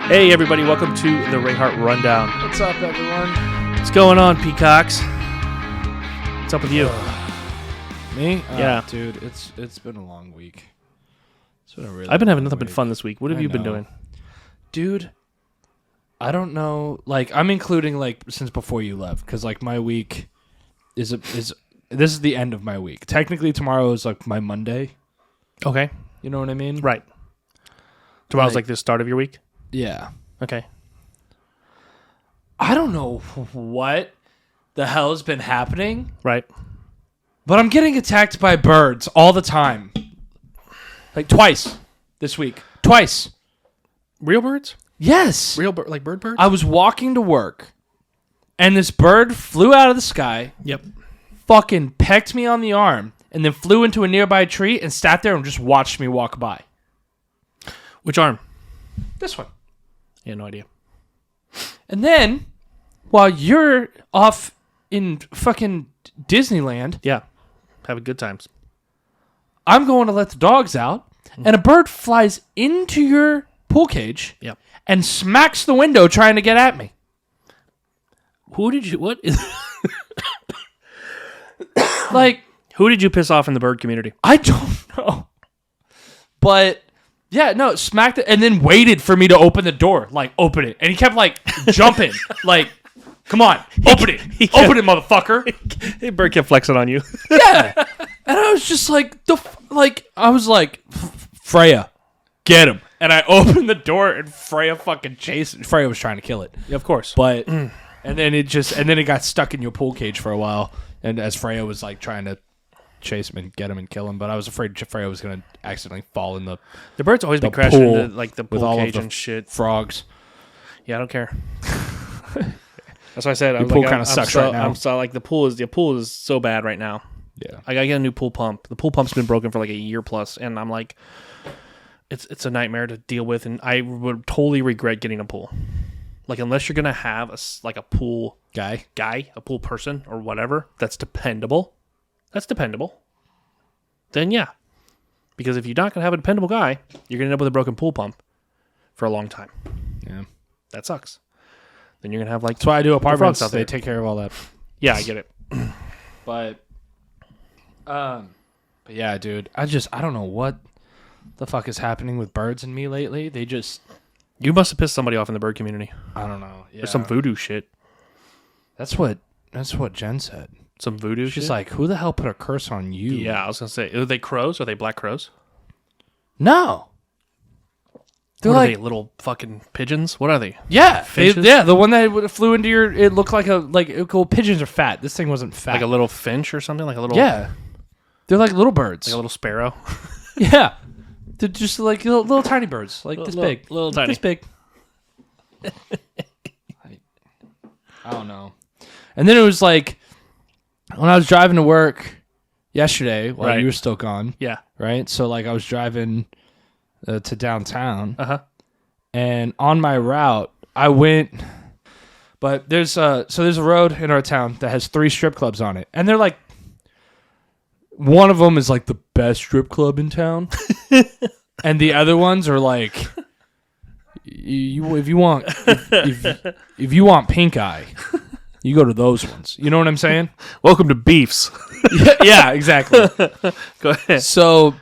Hey everybody, welcome to the Rayhart Rundown. What's up, everyone? What's going on, peacocks? What's up with you? Me? Yeah. Dude, it's been a long week. It's been a really I've been having long nothing but week. fun this week. What have I you been know. doing? Dude, I don't know. Like, I'm including, like, since before you left, because, like, my week is this is the end of my week. Technically, tomorrow is, like, my Monday. Okay. You know what I mean? Right. Tomorrow's Like- like the start of your week? Yeah. Okay. I don't know what the hell has been happening, Right. but I'm getting attacked by birds all the time. Like, twice this week. Twice. Real birds? Yes. Real bird, like bird birds? I was walking to work, and this bird flew out of the sky, Yep. fucking pecked me on the arm, and then flew into a nearby tree and sat there and just watched me walk by. Which arm? This one. Yeah, no idea. And then, while you're off in fucking Disneyland, Yeah. Having good times. I'm going to let the dogs out, and a bird flies into your pool cage Yep. and smacks the window trying to get at me. Who did you piss off in the bird community? I don't know. But yeah, no, smacked it and then waited for me to open the door. Like, open it. And he kept like jumping. Like, come on, open it. Open it, motherfucker. Hey, bird kept flexing on you. Yeah. And I was just like, I was like, Freya, get him. And I opened the door and Freya fucking chased. Freya was trying to kill it. Yeah, of course. But, and then it got stuck in your pool cage for a while. And as Freya was like trying to chase him and get him and kill him, but I was afraid Freya was going to accidentally fall in the The bird's always been the crashing pool into like the with pool all of cage the and shit. frogs. Yeah, I don't care. That's why I said Your pool kinda sucks right now. I'm so like the pool is so bad right now. Yeah. I gotta get a new pool pump. The pool pump's been broken for like a year plus, and I'm like, it's a nightmare to deal with, and I would totally regret getting a pool. Like, unless you're gonna have a pool guy, a pool person, or whatever that's dependable. Then yeah, because if you're not gonna have a dependable guy, you're gonna end up with a broken pool pump for a long time. Yeah. That sucks. Then you're gonna have like That's why I do apartments. out They there. take care of all that. Yeah, I get it. But yeah, dude, I don't know what the fuck is happening with birds and me lately. They just, You must have pissed somebody off in the bird community. I don't know. Yeah. Or some voodoo shit. That's what Jen said. Some voodoo She's shit. like, who the hell put a curse on you? Yeah, I was gonna say, are they crows? Are they black crows? No. They're What like, are they, little fucking pigeons? What are they? yeah, Finches? the one that flew into your. It looked like pigeons are fat. This thing wasn't fat. Like a little finch or something? Like a little yeah, they're like little birds. like a little sparrow? Yeah, they're just like little tiny birds, like this Little- big, little tiny. this big. I don't know. And then it was like when I was driving to work yesterday while Right. you were still gone, Yeah. right? So like I was driving to downtown, Uh-huh. and on my route I went. But there's a road in our town that has 3 strip clubs on it, and they're like, one of them is like the best strip club in town, and the other ones are like, if you want pink eye, you go to those ones. You know what I'm saying? Welcome to Beefs. Yeah, exactly. Go ahead. So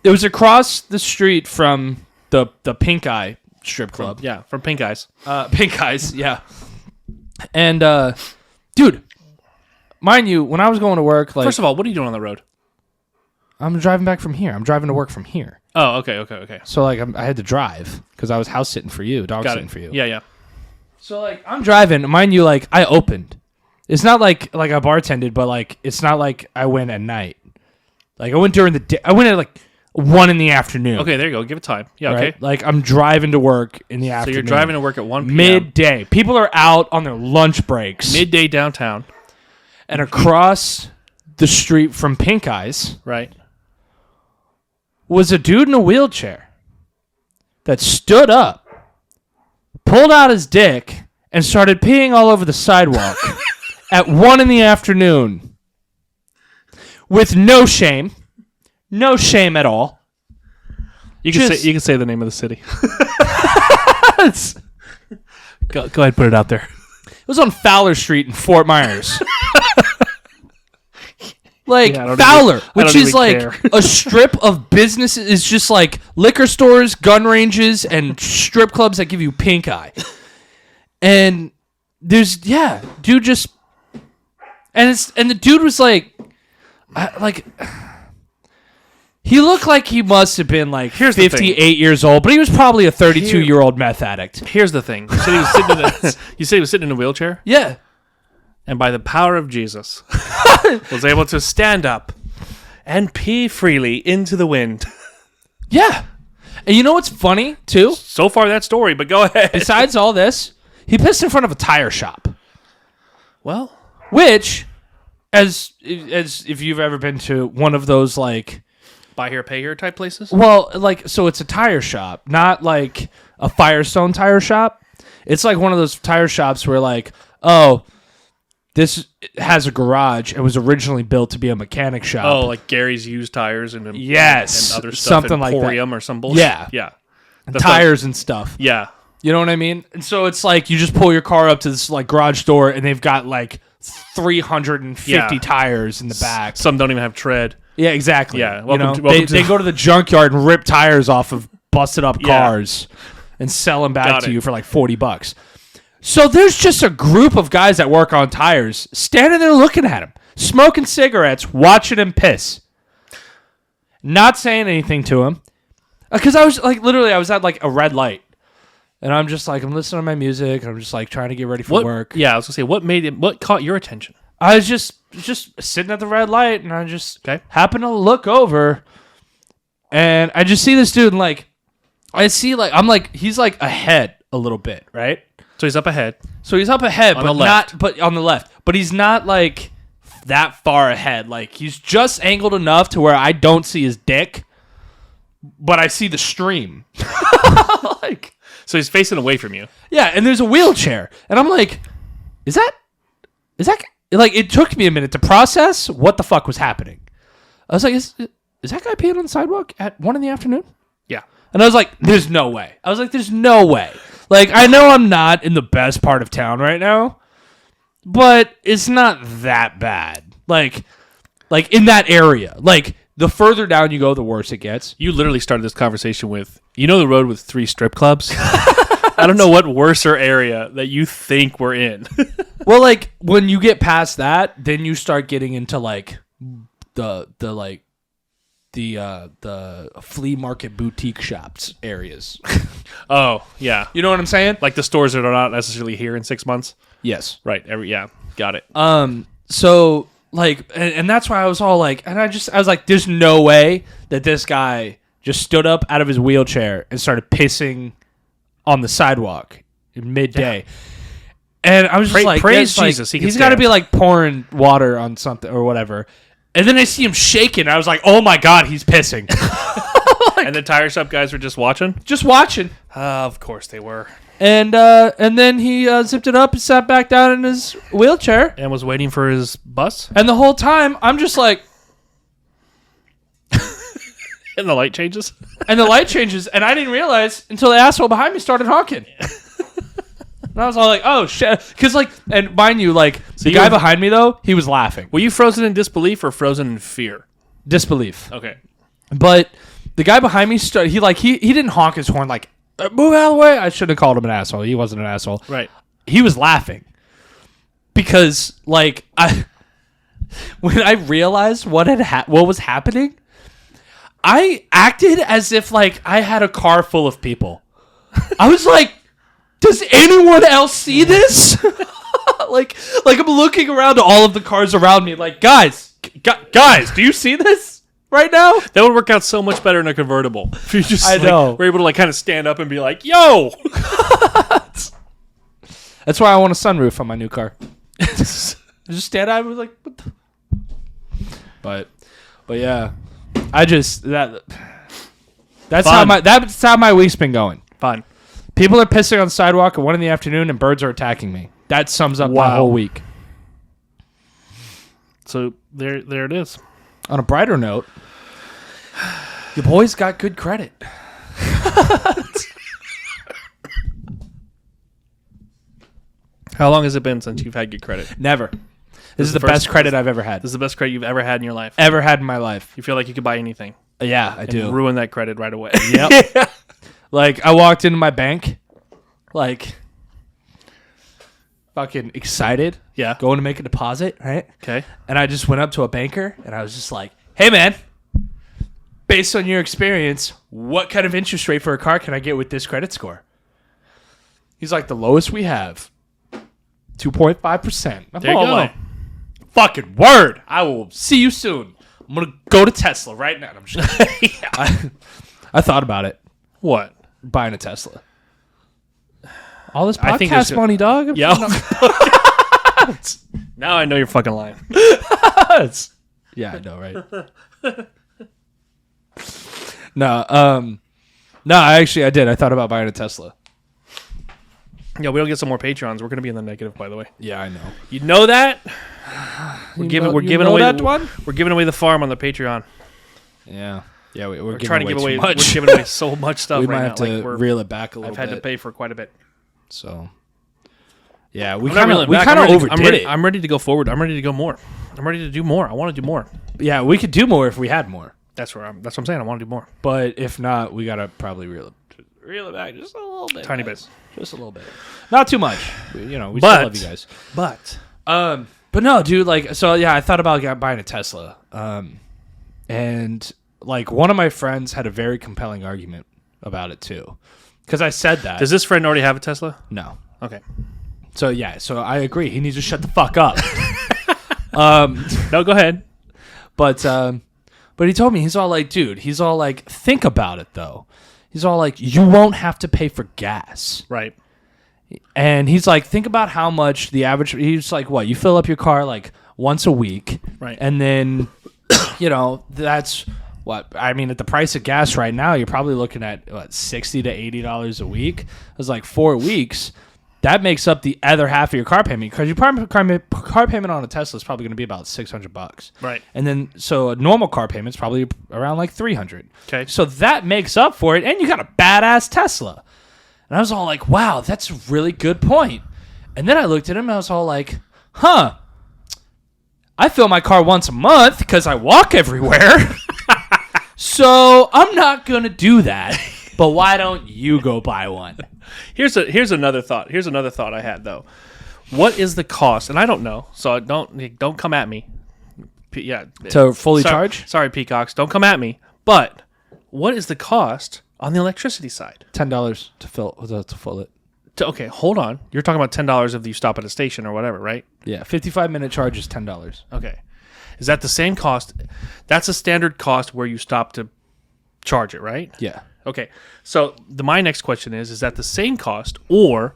it was across the street from the pink eye strip club. Yeah, from Pink Eyes. Pink eyes, yeah. And dude, mind you, when I was going to work, like, First of all, what are you doing on the road? I'm driving back from here. I'm driving to work from here. Oh, okay. So like I had to drive because I was house sitting for you, dog Got sitting it. for you. Yeah. So like I'm driving, mind you, like I opened. It's not like I bartended, but like it's not like I went at night. Like I went during the day. I went at like 1 in the afternoon. Okay, there you go. Give it time. Yeah, Right? okay. Like I'm driving to work in the So afternoon. you're driving to work at 1 p.m. midday. People are out on their lunch breaks. Midday downtown. And across the street from Pink Eyes Right. was a dude in a wheelchair that stood up, pulled out his dick, and started peeing all over the sidewalk at 1 in the afternoon with no shame at all. You can Just- say the name of the city. Go ahead, put it out there. It was on Fowler Street in Fort Myers. Yeah, Fowler, which is like care. a strip of businesses, is just like liquor stores, gun ranges, and strip clubs that give you pink eye. And there's dude just, and the dude was like he looked like he must have been like 58 years old, but he was probably a 32-year-old meth addict. Here's the thing: you said he was sitting you said he was sitting in a wheelchair. Yeah. And by the power of Jesus, was able to stand up and pee freely into the wind. Yeah. And you know what's funny, too? So far, that story, but go ahead. Besides all this, he pissed in front of a tire shop. Well, which, as if you've ever been to one of those, like... buy here, pay here type places? Well, like, so it's a tire shop, not like a Firestone tire shop. It's like one of those tire shops where, like, oh... this has a garage. It was originally built to be a mechanic shop. Oh, like Gary's used tires and and other stuff, something like Emporium that, or some bullshit. Yeah. That's tires and stuff. Yeah, you know what I mean. And so it's like you just pull your car up to this like garage door, and they've got like 350 tires in the back. Some don't even have tread. Yeah, exactly. Yeah, they go to the junkyard and rip tires off of busted up cars and sell them back to you for like $40. So there's just a group of guys that work on tires standing there looking at him, smoking cigarettes, watching him piss. Not saying anything to him. Because I was like, literally, I was at like a red light. And I'm just like, I'm listening to my music. And I'm just like trying to get ready for work. Yeah, I was going to say, what caught your attention? I was just sitting at the red light. And I just happened to look over. And I just see this dude. And like, I see like, I'm like, he's like ahead a little bit, right? So he's up ahead. But on the left. But he's not like that far ahead. Like he's just angled enough to where I don't see his dick, but I see the stream. Like, so he's facing away from you. Yeah, and there's a wheelchair, and I'm like, is that like? It took me a minute to process what the fuck was happening. I was like, is that guy peeing on the sidewalk at 1 p.m? Yeah, and I was like, there's no way. There's no way. Like, I know I'm not in the best part of town right now, but it's not that bad. Like in that area. Like, the further down you go, the worse it gets. You literally started this conversation with, the road with 3 strip clubs? I don't know what worser area that you think we're in. Well, like, when you get past that, then you start getting into, like, the flea market boutique shops areas. Oh, yeah. You know what I'm saying? Like the stores that are not necessarily here in 6 months? Yes. Right. Got it. So, like, and that's why I was all like, and I was like, there's no way that this guy just stood up out of his wheelchair and started pissing on the sidewalk in midday. Yeah. And I was just like, praise Jesus. Like, he's got to be like pouring water on something or whatever. And then I see him shaking. I was like, oh my God, he's pissing. And the tire shop guys were just watching? Just watching. Of course they were. And then he zipped it up and sat back down in his wheelchair. And was waiting for his bus? And the whole time, I'm just like... And the light changes? And the light changes, and I didn't realize until the asshole behind me started honking. And I was all like, oh, shit. Because, like, and mind you, like, the guy behind me, though, he was laughing. Were you frozen in disbelief or frozen in fear? Disbelief. Okay. But the guy behind me, he didn't honk his horn like, move out of the way. I shouldn't have called him an asshole. He wasn't an asshole. Right. He was laughing. Because, like, when I realized what was happening, I acted as if, like, I had a car full of people. I was like, does anyone else see this? like I'm looking around to all of the cars around me, like, guys, do you see this right now? That would work out so much better in a convertible. If you just, I know. We're able to, like, kind of stand up and be like, yo! That's why I want a sunroof on my new car. Just stand out and be like, what the? But yeah. That's how my week's been going. Fun. People are pissing on the sidewalk at 1 p.m. and birds are attacking me. That sums up my whole week. So there it is. On a brighter note, your boys got good credit. How long has it been since you've had good credit? Never. This is the best credit I've ever had. This is the best credit you've ever had in your life. Ever had in my life. You feel like you could buy anything. Yeah, I do. Ruin that credit right away. Yep. Like, I walked into my bank, like, fucking excited. Yeah. Going to make a deposit, right? Okay. And I just went up to a banker, and I was just like, hey, man, based on your experience, what kind of interest rate for a car can I get with this credit score? He's like, the lowest we have, 2.5%. There you go. Fucking word. I will see you soon. I'm going to go to Tesla right now. I'm just I thought about it. What? Buying a Tesla. All this I think podcast money, dog. Yeah. Now I know you're fucking lying. Yeah, I know, right? No, I did. I thought about buying a Tesla. Yeah, we don't get some more Patreons. We're going to be in the negative, by the way. Yeah, I know. You know that? We're giving away that one. We're giving away the farm on the Patreon. Yeah, we're trying to give away. Much. We're giving away so much stuff we right might now. have to reel it back a little bit. I've had to pay for quite a bit. So, yeah, we kind of overdid it. I'm ready to go forward. I'm ready to go more. I'm ready to do more. I want to do more. Yeah, we could do more if we had more. That's what I'm saying. I want to do more. But if not, we gotta probably reel it back just a little bit. Tiny bit. Just a little bit. Not too much. We still love you guys. But no, dude, like, so yeah, I thought about buying a Tesla. And like one of my friends had a very compelling argument about it too. Because I said that. Does this friend already have a Tesla? No. Okay. So yeah, so I agree. He needs to shut the fuck up. No, go ahead. But he told me, he's all like, think about it though. He's all like, you won't have to pay for gas. Right. And he's like, think about how much the average, he's like, what, you fill up your car like once a week. Right. And then, that's what, I mean, at the price of gas right now, you're probably looking at what, $60 to $80 a week. It was like 4 weeks. That makes up the other half of your car payment, because your car payment on a Tesla is probably going to be about $600. Right. And then, so a normal car payment is probably around like $300. Okay. So that makes up for it, and you got a badass Tesla. And I was all like, wow, that's a really good point. And then I looked at him, and I was all like, I fill my car once a month because I walk everywhere. So I'm not going to do that. But why don't you go buy one? Here's another thought. Here's another thought I had though. What is the cost? And I don't know, so don't come at me. To fully charge? Sorry, Peacocks, don't come at me. But what is the cost on the electricity side? $10 to fill it. Okay, hold on. You're talking about $10 if you stop at a station or whatever, right? Yeah, 55-minute charge is $10. Okay, is that the same cost? That's a standard cost where you stop to charge it, right? Yeah. Okay, so my next question is that the same cost, or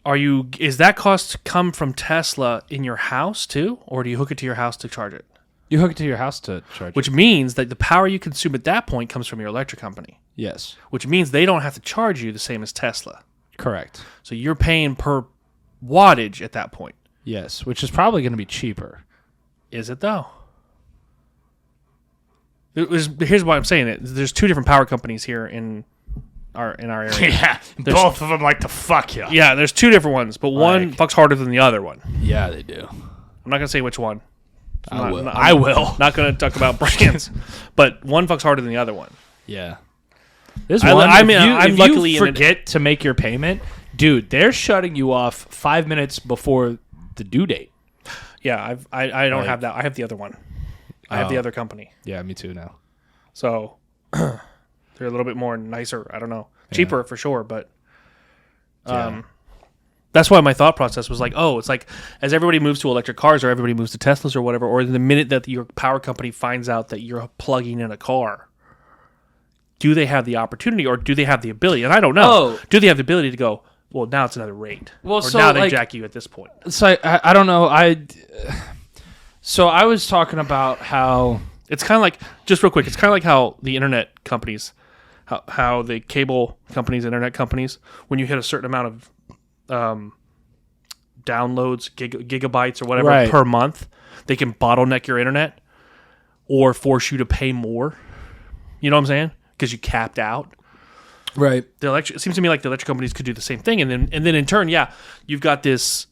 is that cost come from Tesla in your house too, or do you hook it to your house to charge it? You hook it to your house to charge Which means that the power you consume at that point comes from your electric company. Yes. Which means they don't have to charge you the same as Tesla. Correct. So you're paying per wattage at that point. Yes, which is probably going to be cheaper. Is it though? Here's why I'm saying it. There's 2 different power companies here in our area. Yeah, both of them like to fuck you. Yeah, there's 2 different ones, but one fucks harder than the other one. Yeah, they do. I'm not gonna say which one. I will. Not gonna talk about brands, but one fucks harder than the other one. Yeah. This one, I'm luckily you forget to make your payment, dude, they're shutting you off 5 minutes before the due date. Yeah, I don't have that. I have the other one. I have the other company. Yeah, me too now. So they're a little bit more nicer. I don't know. Cheaper for sure, but that's why my thought process was like, it's like as everybody moves to electric cars or everybody moves to Teslas or whatever, or the minute that your power company finds out that you're plugging in a car, do they have the opportunity or do they have the ability? And I don't know. Do they have the ability to go, well, now it's another rate. Well, or now they jack you at this point. So I don't know. So I was talking about how it's kind of like, just real quick, it's kind of like how the internet companies, how the cable companies, internet companies, when you hit a certain amount of downloads, gigabytes or whatever per month, they can bottleneck your internet or force you to pay more. You know what I'm saying? Because you capped out. Right. It seems to me like the electric companies could do the same thing, and then in turn, you've got this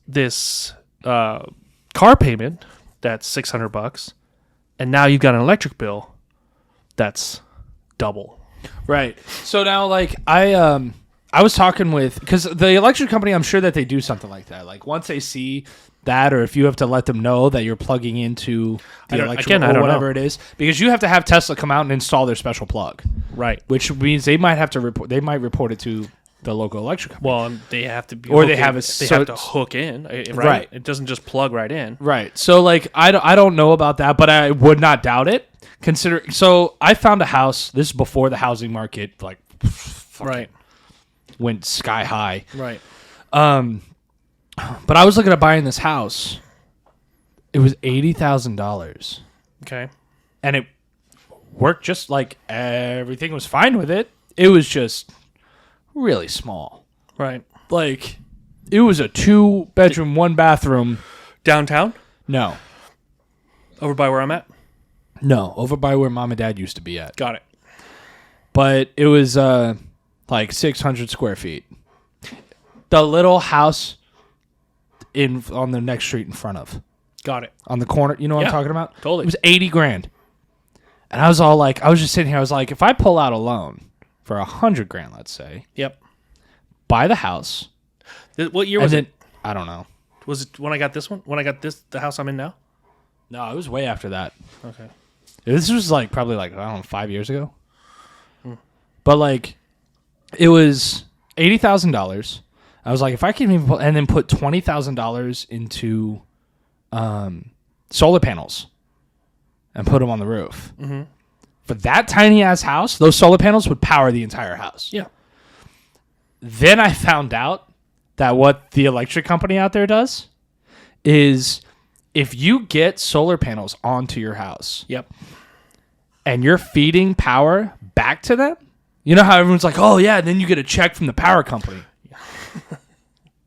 car payment that's $600, and now you've got an electric bill that's double. Right. So now, like, I was talking with, because the electric company, I'm sure that they do something like that. Like, once they see that, or if you have to let them know that you're plugging into the electric or whatever it is, because you have to have Tesla come out and install their special plug. Right. Which means they might have to report it to the local electric company. Well, they have to be, or they have to hook in, right? It doesn't just plug right in. Right. So, like, I don't know about that, but I would not doubt it. So I found a house. This is before the housing market, like, right, went sky high. Right. But I was looking at buying this house. It was $80,000. Okay. And it worked just like everything was fine with it. It was just really small. Right. Like, it was a 2-bedroom, 1-bathroom. Downtown? No. Over by where I'm at? No, over by where Mom and Dad used to be at. Got it. But it was like 600 square feet. The little house on the next street in front of. Got it. On the corner, you know what I'm talking about? Totally. It was $80,000. And I was all like, I was just sitting here, I was like, if I pull out a loan for $100,000, let's say. Yep. Buy the house. What year was it? I don't know. Was it when I got this one? When I got the house I'm in now? No, it was way after that. Okay. This was like probably like, I don't know, 5 years ago. But like, it was $80,000. I was like, if I can even and then put $20,000 into solar panels and put them on the roof. Mm-hmm. For that tiny ass house, those solar panels would power the entire house. Yeah. Then I found out that what the electric company out there does is if you get solar panels onto your house. Yep. And you're feeding power back to them. You know how everyone's like, oh, yeah, then you get a check from the power company.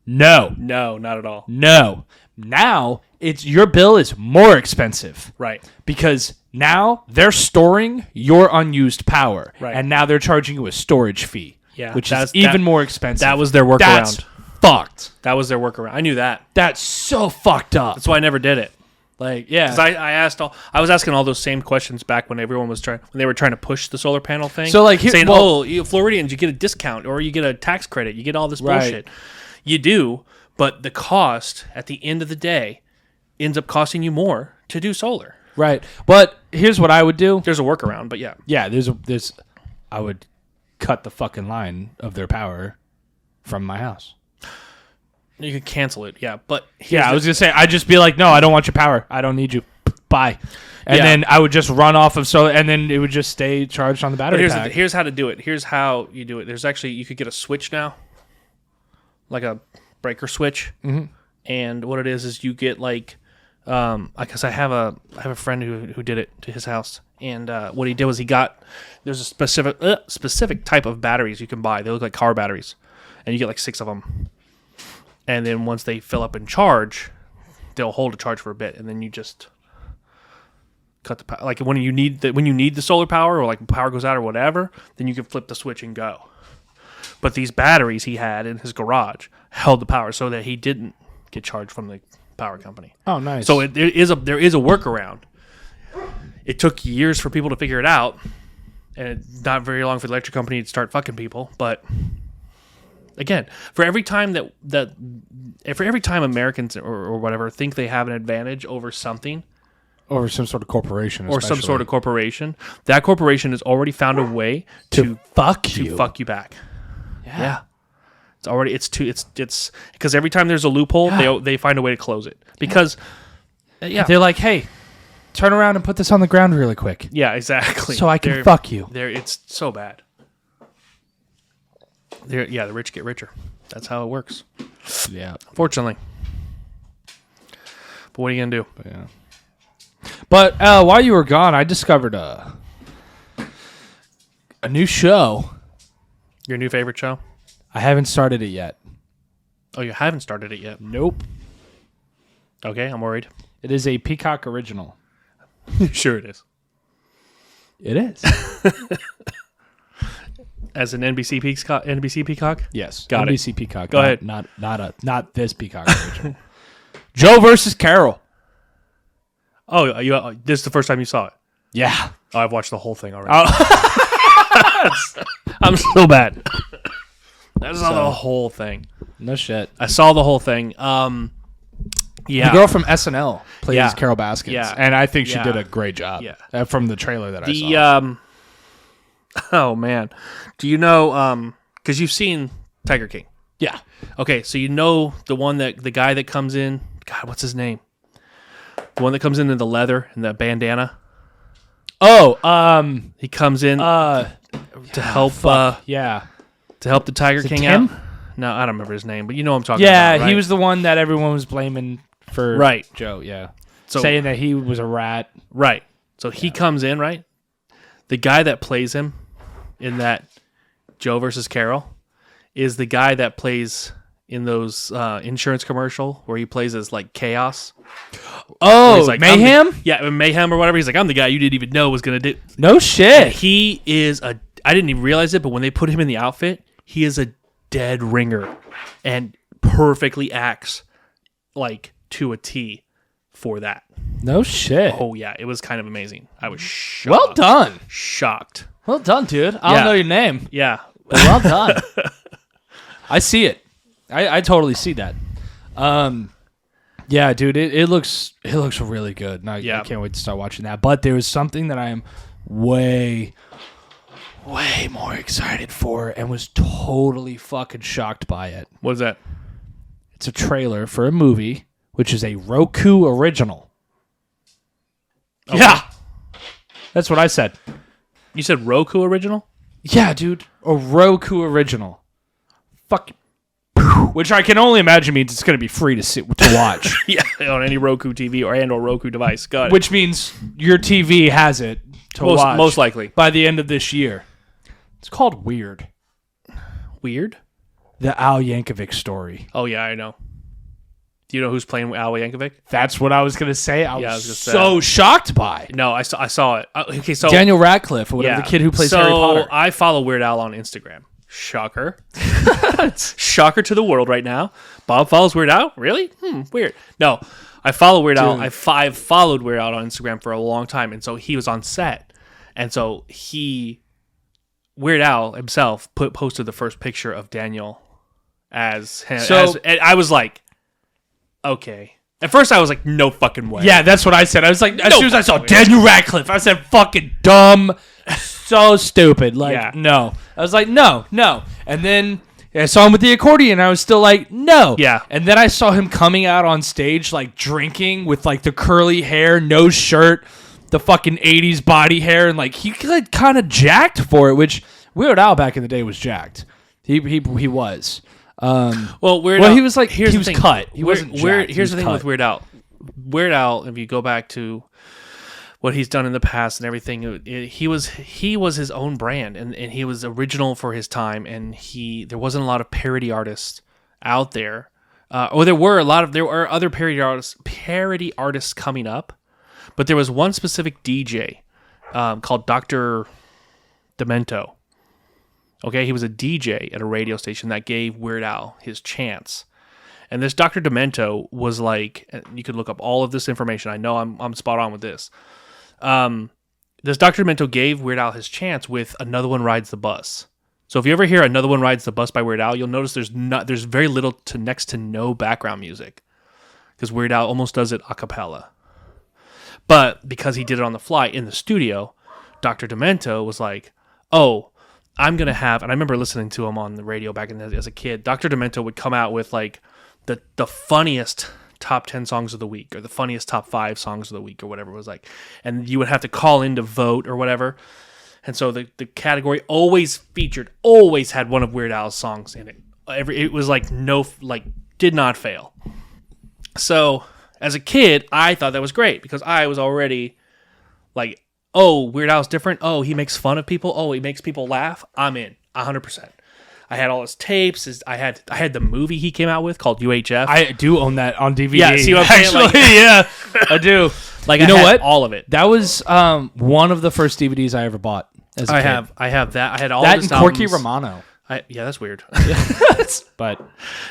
No. No, not at all. No. Now, your bill is more expensive. Right. Because now they're storing your unused power. Right. And now they're charging you a storage fee. Yeah. Which is even more expensive. That was their workaround. That's fucked. That was their workaround. I knew that. That's so fucked up. That's why I never did it. Like, yeah. Because I was asking all those same questions back when everyone was when they were trying to push the solar panel thing. So, like, saying, you Floridians, you get a discount or you get a tax credit. You get all this bullshit. You do, but the cost at the end of the day ends up costing you more to do solar. Right. But here's what I would do. There's a workaround, but yeah. Yeah, I would cut the fucking line of their power from my house. You could cancel it, yeah. But I was going to say, I'd just be like, no, I don't want your power. I don't need you. Bye. And then I would just run off of solar, and then it would just stay charged on the battery pack. Here's how to do it. Here's how you do it. There's actually, you could get a switch now, like a breaker switch. Mm-hmm. And what it is you get like, because I have a friend who did it to his house. And what he did was there's a specific type of batteries you can buy. They look like car batteries. And you get like 6 of them. And then once they fill up and charge, they'll hold a charge for a bit, and then you just cut the power. Like when you need the solar power, or like power goes out or whatever, then you can flip the switch and go. But these batteries he had in his garage held the power, so that he didn't get charged from the power company. Oh, nice. So there is a workaround. It took years for people to figure it out, and not very long for the electric company to start fucking people, but. Again, for every time Americans or whatever think they have an advantage over something, over some sort of corporation, that corporation has already found a way to fuck you back. Yeah. It's because every time there's a loophole, they find a way to close it because they're like, hey, turn around and put this on the ground really quick. Yeah, exactly. So I can fuck you. It's so bad. The rich get richer. That's how it works. Yeah. Unfortunately. But what are you going to do? But while you were gone, I discovered a new show. Your new favorite show? I haven't started it yet. Oh, you haven't started it yet? Nope. Okay, I'm worried. It is a Peacock original. Sure it is. It is. As an NBC Peacock? Yes. Got NBC it. Peacock. Go ahead. Not this Peacock original. Joe versus Carole. Oh, this is the first time you saw it? Yeah. Oh, I've watched the whole thing already. I'm so bad. I saw the whole thing. No shit. I saw the whole thing. Yeah. The girl from SNL plays Carole Baskins. Yeah. And I think she did a great job. Yeah. From the trailer that I saw. Oh, man. Do you know, because you've seen Tiger King. Yeah. Okay, so you know the guy that comes in, God, what's his name? The one that comes in the leather and the bandana. Oh, he comes in to help to help the Tiger King Tim? out. No, I don't remember his name, but you know what I'm talking about. Yeah, right? he was the one that everyone was blaming for Right. Joe, yeah. So, saying that he was a rat. Right. So he comes in, right? The guy that plays him in that Joe versus Carole is the guy that plays in those insurance commercial where he plays as like Chaos. Oh, like, Mayhem? Mayhem or whatever. He's like, I'm the guy you didn't even know was going to do. No shit. And he is I didn't even realize it, but when they put him in the outfit, he is a dead ringer and perfectly acts like to a T for that. No shit. Oh, yeah. It was kind of amazing. I was shocked. Well done. Shocked. Well done, dude. I don't know your name. Yeah. But well done. I see it. I totally see that. Yeah, dude, it looks really good. And I can't wait to start watching that. But there was something that I am way more excited for and was totally fucking shocked by it. What is that? It's a trailer for a movie, which is a Roku original. Okay. Yeah. That's what I said. You said Roku original? Yeah, dude. A Roku original. Fuck. Which I can only imagine means it's going to be free to watch. Yeah, on any Roku TV or Roku device. Got it. Which means your TV has it to watch. Most likely. By the end of this year. It's called Weird. Weird? The Al Yankovic story. Oh, yeah, I know. Do you know who's playing Al Yankovic? That's what I was going to say. I was so shocked by. No, I saw it. Okay, so Daniel Radcliffe, or whatever, the kid who plays Harry Potter. So I follow Weird Al on Instagram. Shocker. Shocker to the world right now. Bob follows Weird Al? Really? Weird. No, I follow Weird Al. I've followed Weird Al on Instagram for a long time, and so he was on set. And so Weird Al himself posted the first picture of Daniel as him. And I was like, okay. At first I was like, no fucking way. Yeah, that's what I said. I was like, as soon as I saw Daniel Radcliffe, I said, fucking dumb. So stupid. Like, no. I was like, no. And then I saw him with the accordion. I was still like, no. Yeah. And then I saw him coming out on stage, like, drinking with, like, the curly hair, no shirt, the fucking 80s body hair. And, like, he like, kind of jacked for it, which Weird Al back in the day was jacked. He was. Weird Al, he was like, he was thing. cut. He wasn't jacked. Here's the thing cut. with Weird Al. Weird Al, if you go back to what he's done in the past and everything, he was his own brand, and he was original for his time, and there wasn't a lot of parody artists out there, or there were other parody artists coming up, but there was one specific DJ called Dr. Demento. Okay, he was a DJ at a radio station that gave Weird Al his chance. And this Dr. Demento was like, you could look up all of this information. I know I'm spot on with this. This Dr. Demento gave Weird Al his chance with Another One Rides the Bus. So if you ever hear Another One Rides the Bus by Weird Al, you'll notice there's very little to next to no background music, because Weird Al almost does it a cappella. But because he did it on the fly in the studio, Dr. Demento was like, oh, I'm going to have, and I remember listening to him on the radio back as a kid, Dr. Demento would come out with like the funniest top 10 songs of the week, or the funniest top 5 songs of the week, or whatever it was like. And you would have to call in to vote or whatever. And so the category always had one of Weird Al's songs in it. It was like did not fail. So as a kid, I thought that was great, because I was already like, oh, Weird Al's different. Oh, he makes fun of people. Oh, he makes people laugh. I'm in 100%. I had all his tapes. I had the movie he came out with called UHF. I do own that on DVD. Yeah, see what I'm saying? Actually, yeah, I do. Like, you know what? All of it. That was one of the first DVDs I ever bought. as a kid. I have that. I had all that of his and Corky albums. Romano. Yeah, that's weird. But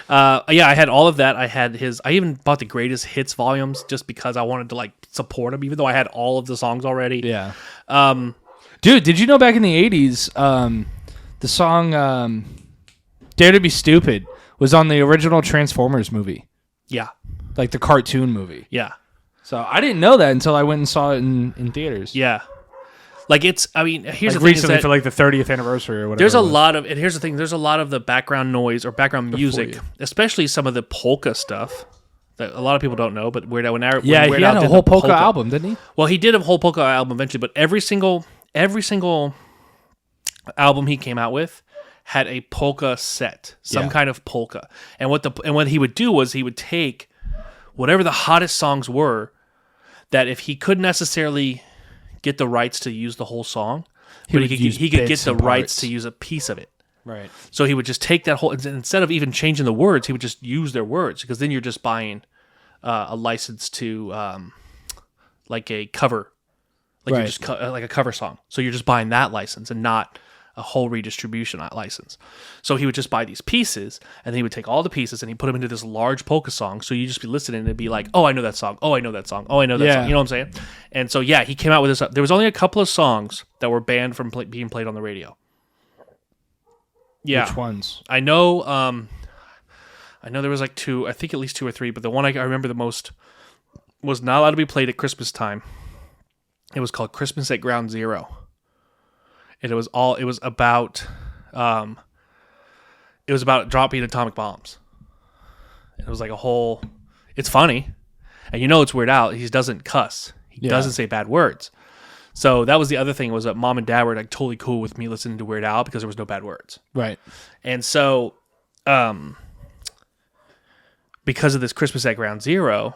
yeah, I had all of that. I had his. I even bought the greatest hits volumes just because I wanted to like support him, even though I had all of the songs already. yeah. Dude, did you know back in the 80s, the song Dare to Be Stupid was on the original Transformers movie? Yeah, Like the cartoon movie. yeah, So I didn't know that until I went and saw it in theaters. yeah. Like it's. I mean, here's Like the thing: recently is that for like the 30th anniversary or whatever. there's a lot of. And here's the thing: there's a lot of the background noise or background music, you. especially some of the polka stuff that a lot of people don't know. But Weird Al, when Weird he had Al a did whole the polka album, didn't he? Well, he did a whole polka album eventually, but every single album he came out with had a polka set, some kind of polka. And what he would do was he would take whatever the hottest songs were that if he couldn't necessarily get the rights to use the whole song, but he could get the rights to use a piece of it. Right. So he would just take that whole, instead of even changing the words, he would just use their words, because then you're just buying a license to like a cover, like you're just like a cover song. So you're just buying that license and not a whole redistribution license. So he would just buy these pieces, and then he would take all the pieces and he put them into this large polka song. So you just be listening and it'd be like, oh, I know that song. Oh, I know that song. Oh, I know that song. You know what I'm saying? And so yeah, he came out with this. There was only a couple of songs that were banned from being played on the radio. Yeah. Which ones? I know there was like two, I think at least two or three, but the one I remember the most was not allowed to be played at Christmas time. It was called Christmas at Ground Zero. And it was about dropping atomic bombs. It was like a whole, it's funny. And you know it's Weird Al. He doesn't cuss. He doesn't say bad words. So that was the other thing, was that mom and dad were like totally cool with me listening to Weird Al because there was no bad words. Right. And so because of this Christmas at Ground Zero,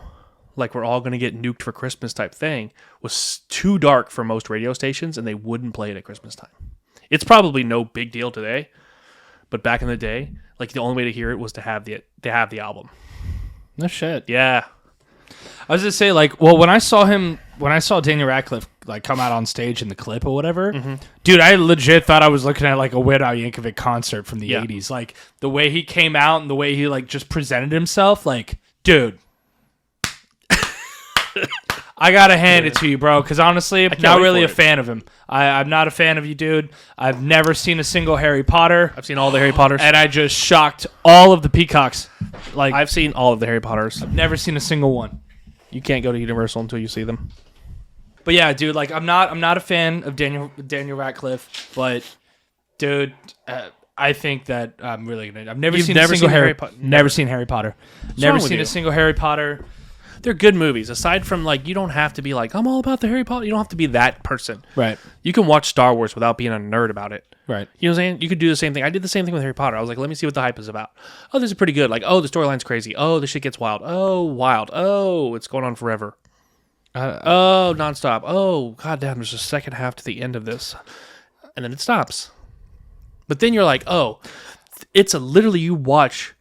like we're all going to get nuked for Christmas type thing, was too dark for most radio stations, and they wouldn't play it at Christmas time. It's probably no big deal today, but back in the day, like the only way to hear it was to have the album. No shit. Yeah. I was gonna say, like, well, when I saw Daniel Radcliffe like come out on stage in the clip or whatever, dude, I legit thought I was looking at like a Weird Al Yankovic concert from the 80s. Like the way he came out and the way he like just presented himself, like, dude. I gotta hand it to you, bro, because honestly, I'm not really a fan of him. I'm not a fan of you, dude. I've never seen a single Harry Potter. I've seen all the Harry Potters. And I just shocked all of the peacocks. Like, I've seen all of the Harry Potters. I've never seen a single one. You can't go to Universal until you see them. But yeah, dude, like I'm not a fan of Daniel Radcliffe, but dude, I think that I'm really gonna. I've never seen a single Harry Potter. Never seen Harry Potter. Never seen a single Harry Potter. They're good movies. Aside from, like, you don't have to be like, I'm all about the Harry Potter. You don't have to be that person. Right. You can watch Star Wars without being a nerd about it. Right. You know what I'm saying? You could do the same thing. I did the same thing with Harry Potter. I was like, let me see what the hype is about. Oh, this is pretty good. Like, oh, the storyline's crazy. Oh, the shit gets wild. Oh, wild. Oh, it's going on forever. Oh, nonstop. Oh, goddamn, there's a second half to the end of this. And then it stops. But then you're like, oh, it's literally you watch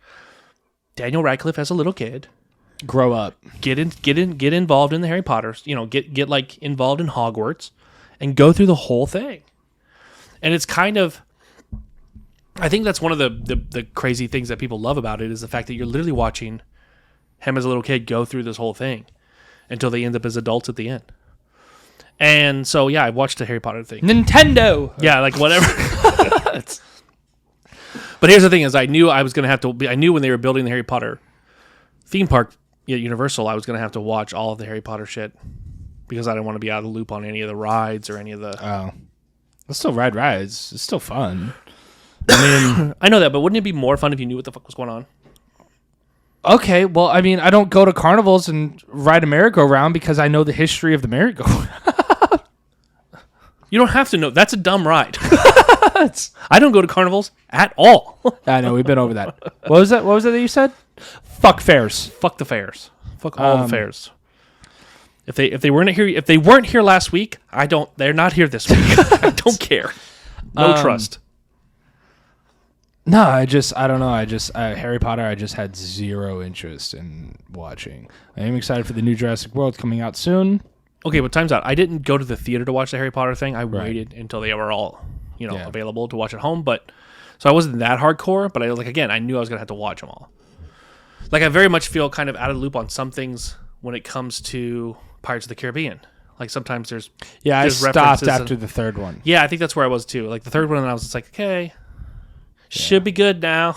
Daniel Radcliffe as a little kid. Grow up. Get involved in the Harry Potters. You know, get like involved in Hogwarts and go through the whole thing. And it's kind of, I think that's one of the crazy things that people love about it, is the fact that you're literally watching him as a little kid go through this whole thing until they end up as adults at the end. And so, yeah, I watched the Harry Potter thing. Nintendo. Yeah, like whatever. But here's the thing: is I knew I was going to have to. I knew when they were building the Harry Potter theme park at Universal, I was going to have to watch all of the Harry Potter shit because I didn't want to be out of the loop on any of the rides or any of the. Oh, let's still ride rides. It's still fun. I mean, I know that, but wouldn't it be more fun if you knew what the fuck was going on? Okay, well, I mean, I don't go to carnivals and ride a merry-go-round because I know the history of the merry-go-round. You don't have to know. That's a dumb ride. I don't go to carnivals at all. I know, we've been over that. What was that that you said? Fuck fairs. Fuck the fairs. Fuck all the fairs. If they weren't here last week, they're not here this week. I don't care. No trust. No, I don't know. Harry Potter, I just had zero interest in watching. I am excited for the new Jurassic World coming out soon. okay, but time's out. I didn't go to the theater to watch the Harry Potter thing. I waited until they were all, available to watch at home. But so I wasn't that hardcore. But I knew I was gonna have to watch them all. Like I very much feel kind of out of the loop on some things when it comes to Pirates of the Caribbean. Like sometimes there's I stopped after the third one. Yeah, I think that's where I was too. Like the third one, and I was just like, okay, should be good now.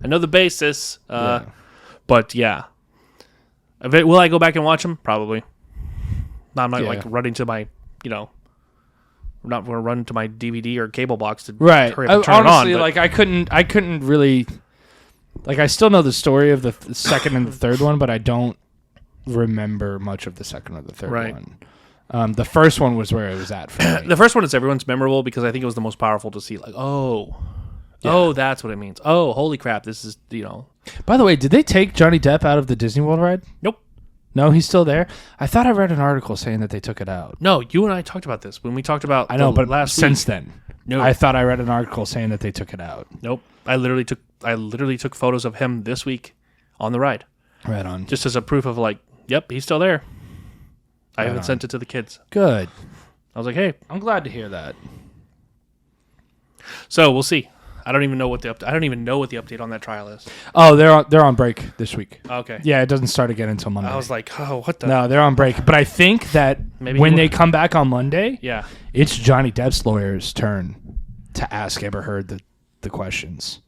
I know the basis, but yeah. Will I go back and watch them? Probably. No, I'm not like running to my, I'm not going to run to my DVD or cable box to hurry up and turn honestly, it on. Like I couldn't really, like I still know the story of the second and the third one, but I don't remember much of the second or the third one. The first one was where it was at for me. The first one is everyone's memorable because I think it was the most powerful to see. Like, that's what it means. Oh, holy crap! This is By the way, did they take Jonny Depp out of the Disney World ride? Nope. No, he's still there. I thought I read an article saying that they took it out. No, you and I talked about this when we talked about. I know, but last since week. Then, no, I thought I read an article saying that they took it out. Nope. I literally took photos of him this week on the ride. Right on. Just as a proof of like, yep, he's still there. I haven't sent it to the kids. Good. I was like, hey, I'm glad to hear that. So we'll see. I don't even know what the update on that trial is. Oh, they're on break this week. Okay. Yeah, it doesn't start again until Monday. I was like, oh, what the? No, they're on break. But I think that when they come back on Monday, it's Jonny Depp's lawyer's turn to ask Amber Heard the questions.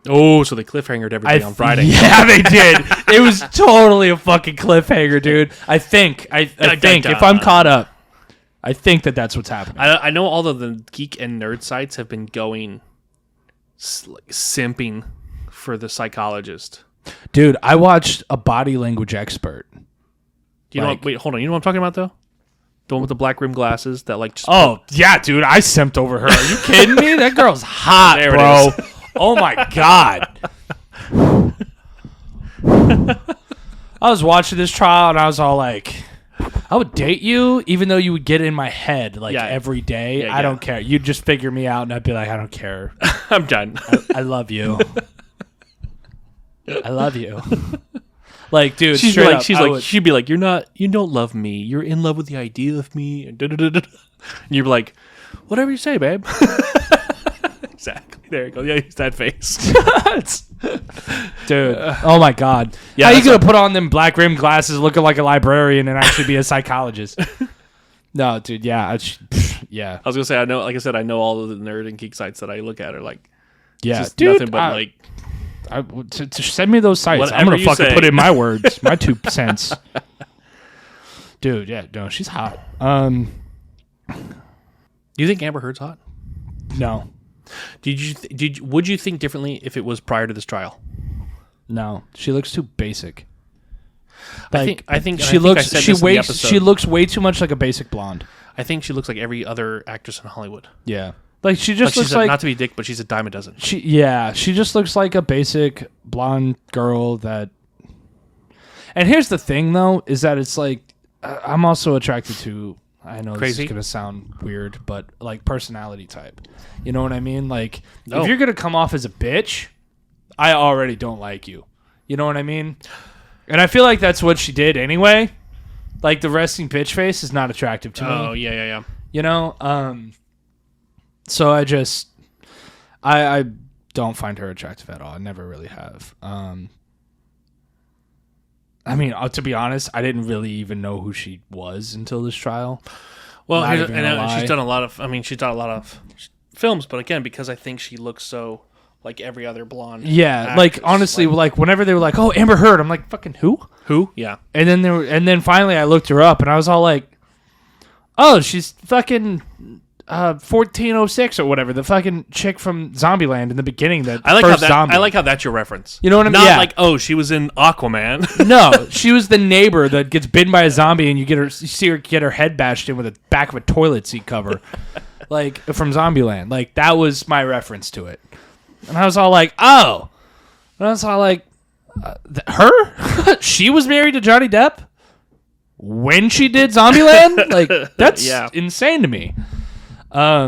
Oh, so they cliffhangered everybody on Friday. Yeah, they did. It was totally a fucking cliffhanger, dude. I think if I'm caught up, I think that's what's happening. I know all of the geek and nerd sites have been going simping for the psychologist. Dude, I watched a body language expert. Do you know? Wait, hold on. You know what I'm talking about though? The one with the black rim glasses that like. Yeah, dude, I simped over her. Are you kidding me? That girl's hot, there bro. It is. Oh my god. I was watching this trial and I was all like, I would date you even though you would get in my head every day. Yeah, I don't care. You'd just figure me out and I'd be like, I don't care. I'm done. I love you. I love you. Like, dude, she'd be like, you don't love me. You're in love with the idea of me. And you'd be like, whatever you say, babe. Exactly. There you go. Yeah, use that face. Dude. Oh my god. Yeah, how you gonna put on them black rim glasses looking like a librarian and actually be a psychologist? No, dude, yeah. Yeah. I was gonna say, I know, like I said, I know all of the nerd and geek sites that I look at are like, just dude, nothing but to send me those sites. I'm gonna fucking put in my words, my 2 cents. Dude, yeah, no, she's hot. Do you think Amber Heard's hot? No. Would you think differently if it was prior to this trial? No, she looks too basic. Like, I think she looks way too much like a basic blonde. I think she looks like every other actress in Hollywood. Yeah, like she just looks like not to be a dick, but she's a dime a dozen. She just looks like a basic blonde girl that. And here's the thing, though, is that it's like I'm also attracted to. I know this is going to sound weird, but like personality type. You know what I mean? Like if you're going to come off as a bitch, I already don't like you. You know what I mean? And I feel like that's what she did anyway. Like the resting bitch face is not attractive to me. Oh, yeah. You know? So I don't find her attractive at all. I never really have. I mean, to be honest, I didn't really even know who she was until this trial. Well, she's done a lot of films, but again, because I think she looks so like every other blonde. Yeah, actress, like honestly, like whenever they were like, "Oh, Amber Heard," I'm like, "Fucking who? Who?" Yeah. And then finally, I looked her up, and I was all like, "Oh, she's fucking 1406 or whatever, the fucking chick from Zombieland in the beginning. That I like how that's your reference. You know what I mean? Not like, oh, she was in Aquaman. No, she was the neighbor that gets bitten by a zombie, and you see her get her head bashed in with the back of a toilet seat cover, like from Zombieland. Like that was my reference to it, and I was all like, oh, and I was all like, her? She was married to Jonny Depp when she did Zombieland. Like that's insane to me. I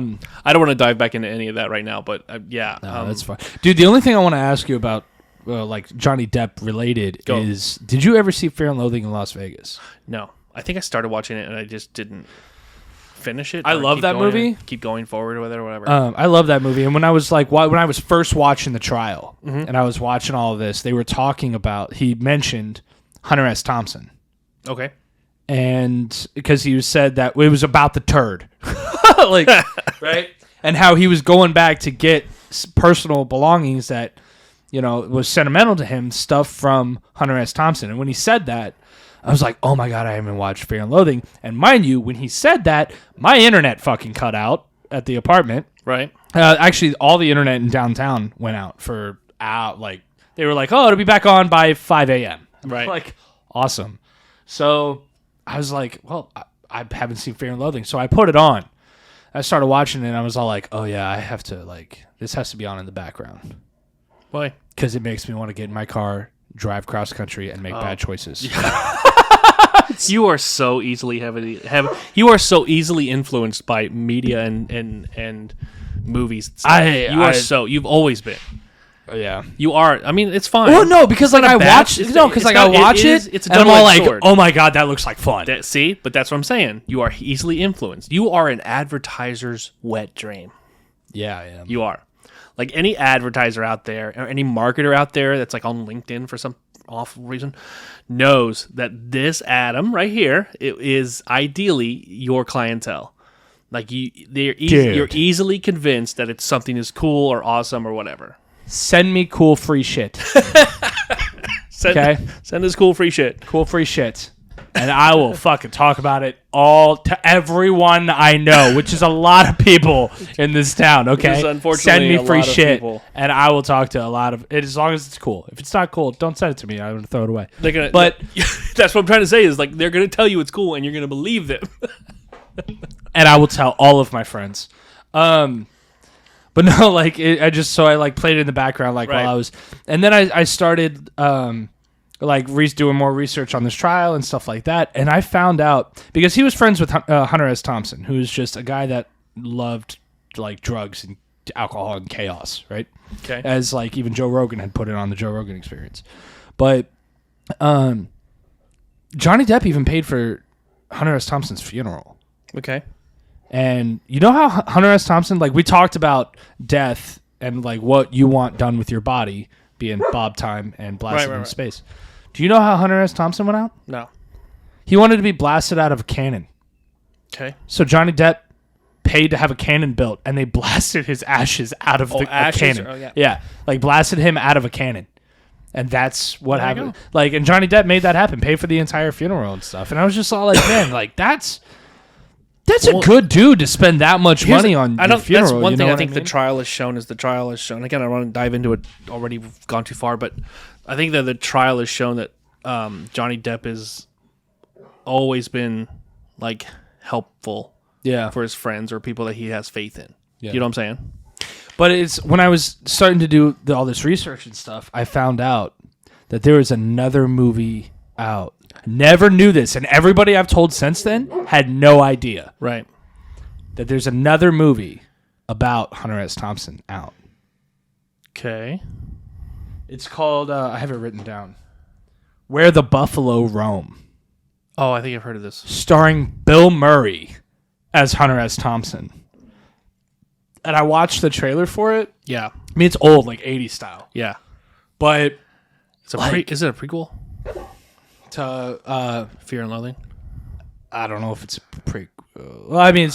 don't want to dive back into any of that right now, but yeah. No, that's fine. Dude, the only thing I want to ask you about, like Jonny Depp related is, did you ever see Fear and Loathing in Las Vegas? No. I think I started watching it and I just didn't finish it. I love that movie. Keep going forward with it or whatever. I love that movie. And when I was when I was first watching the trial and I was watching all of this, they were talking about, he mentioned Hunter S. Thompson. Okay. And because he said that it was about the turd. Right? And how he was going back to get personal belongings that, was sentimental to him, stuff from Hunter S. Thompson. And when he said that, I was like, oh my God, I haven't watched Fear and Loathing. And mind you, when he said that, my internet fucking cut out at the apartment. Right. Actually, all the internet in downtown went out for, they were like, oh, it'll be back on by 5 a.m. Right. Like, awesome. So I was like, well, I haven't seen Fear and Loathing. So I put it on. I started watching it and I was all like, oh yeah, I have to, this has to be on in the background. Why? Because it makes me want to get in my car, drive cross country, and make bad choices. You are so easily you are so easily influenced by media and movies. You've always been. Yeah, you are. I mean, it's fine. Well, no, because I watch it, it's a and I'm all like, sword. oh my God, that looks like fun. But that's what I'm saying. You are easily influenced. You are an advertiser's wet dream. Yeah, I am. You are. Like any advertiser out there or any marketer out there that's like on LinkedIn for some awful reason knows that this Adam right here is ideally your clientele. Like you're easily convinced that it's something is cool or awesome or whatever. Send me cool free shit. Send us cool free shit. Cool free shit. And I will fucking talk about it all to everyone I know, which is a lot of people in this town, okay? Send me free shit, and I will talk to a lot of it as long as it's cool. If it's not cool, don't send it to me. I'm going to throw it away. That's what I'm trying to say is they're going to tell you it's cool, and you're going to believe them. And I will tell all of my friends. But no, I played it in the background while I was, and then I started doing more research on this trial and stuff like that. And I found out, because he was friends with Hunter S. Thompson, who is just a guy that loved drugs and alcohol and chaos, right? Okay. As even Joe Rogan had put it on the Joe Rogan Experience. But Johnny Depp even paid for Hunter S. Thompson's funeral. Okay. And you know how Hunter S. Thompson, we talked about death and what you want done with your body being Bob time and blasted into space. Do you know how Hunter S. Thompson went out? No. He wanted to be blasted out of a cannon. Okay. So Johnny Depp paid to have a cannon built, and they blasted his ashes out of a cannon. Yeah, blasted him out of a cannon. And that's what happened. And Johnny Depp made that happen, paid for the entire funeral and stuff. And I was just all man, that's a good dude to spend that much money on your funeral. That's one thing I think the trial has shown is Again, I don't want to dive into it already. We've gone too far, but I think that the trial has shown that Johnny Depp has always been helpful for his friends or people that he has faith in. Yeah. You know what I'm saying? But it's when I was starting to do all this research and stuff, I found out that there was another movie out. Never knew this, and everybody I've told since then had no idea. Right. That there's another movie about Hunter S. Thompson out. Okay. It's called, I have it written down, Where the Buffalo Roam. Oh, I think I've heard of this. Starring Bill Murray as Hunter S. Thompson. And I watched the trailer for it. Yeah. I mean, it's old, 80s style. Yeah. But it's is it a prequel? To Fear and Loathing? I don't know if it's a prequel. Well, I mean,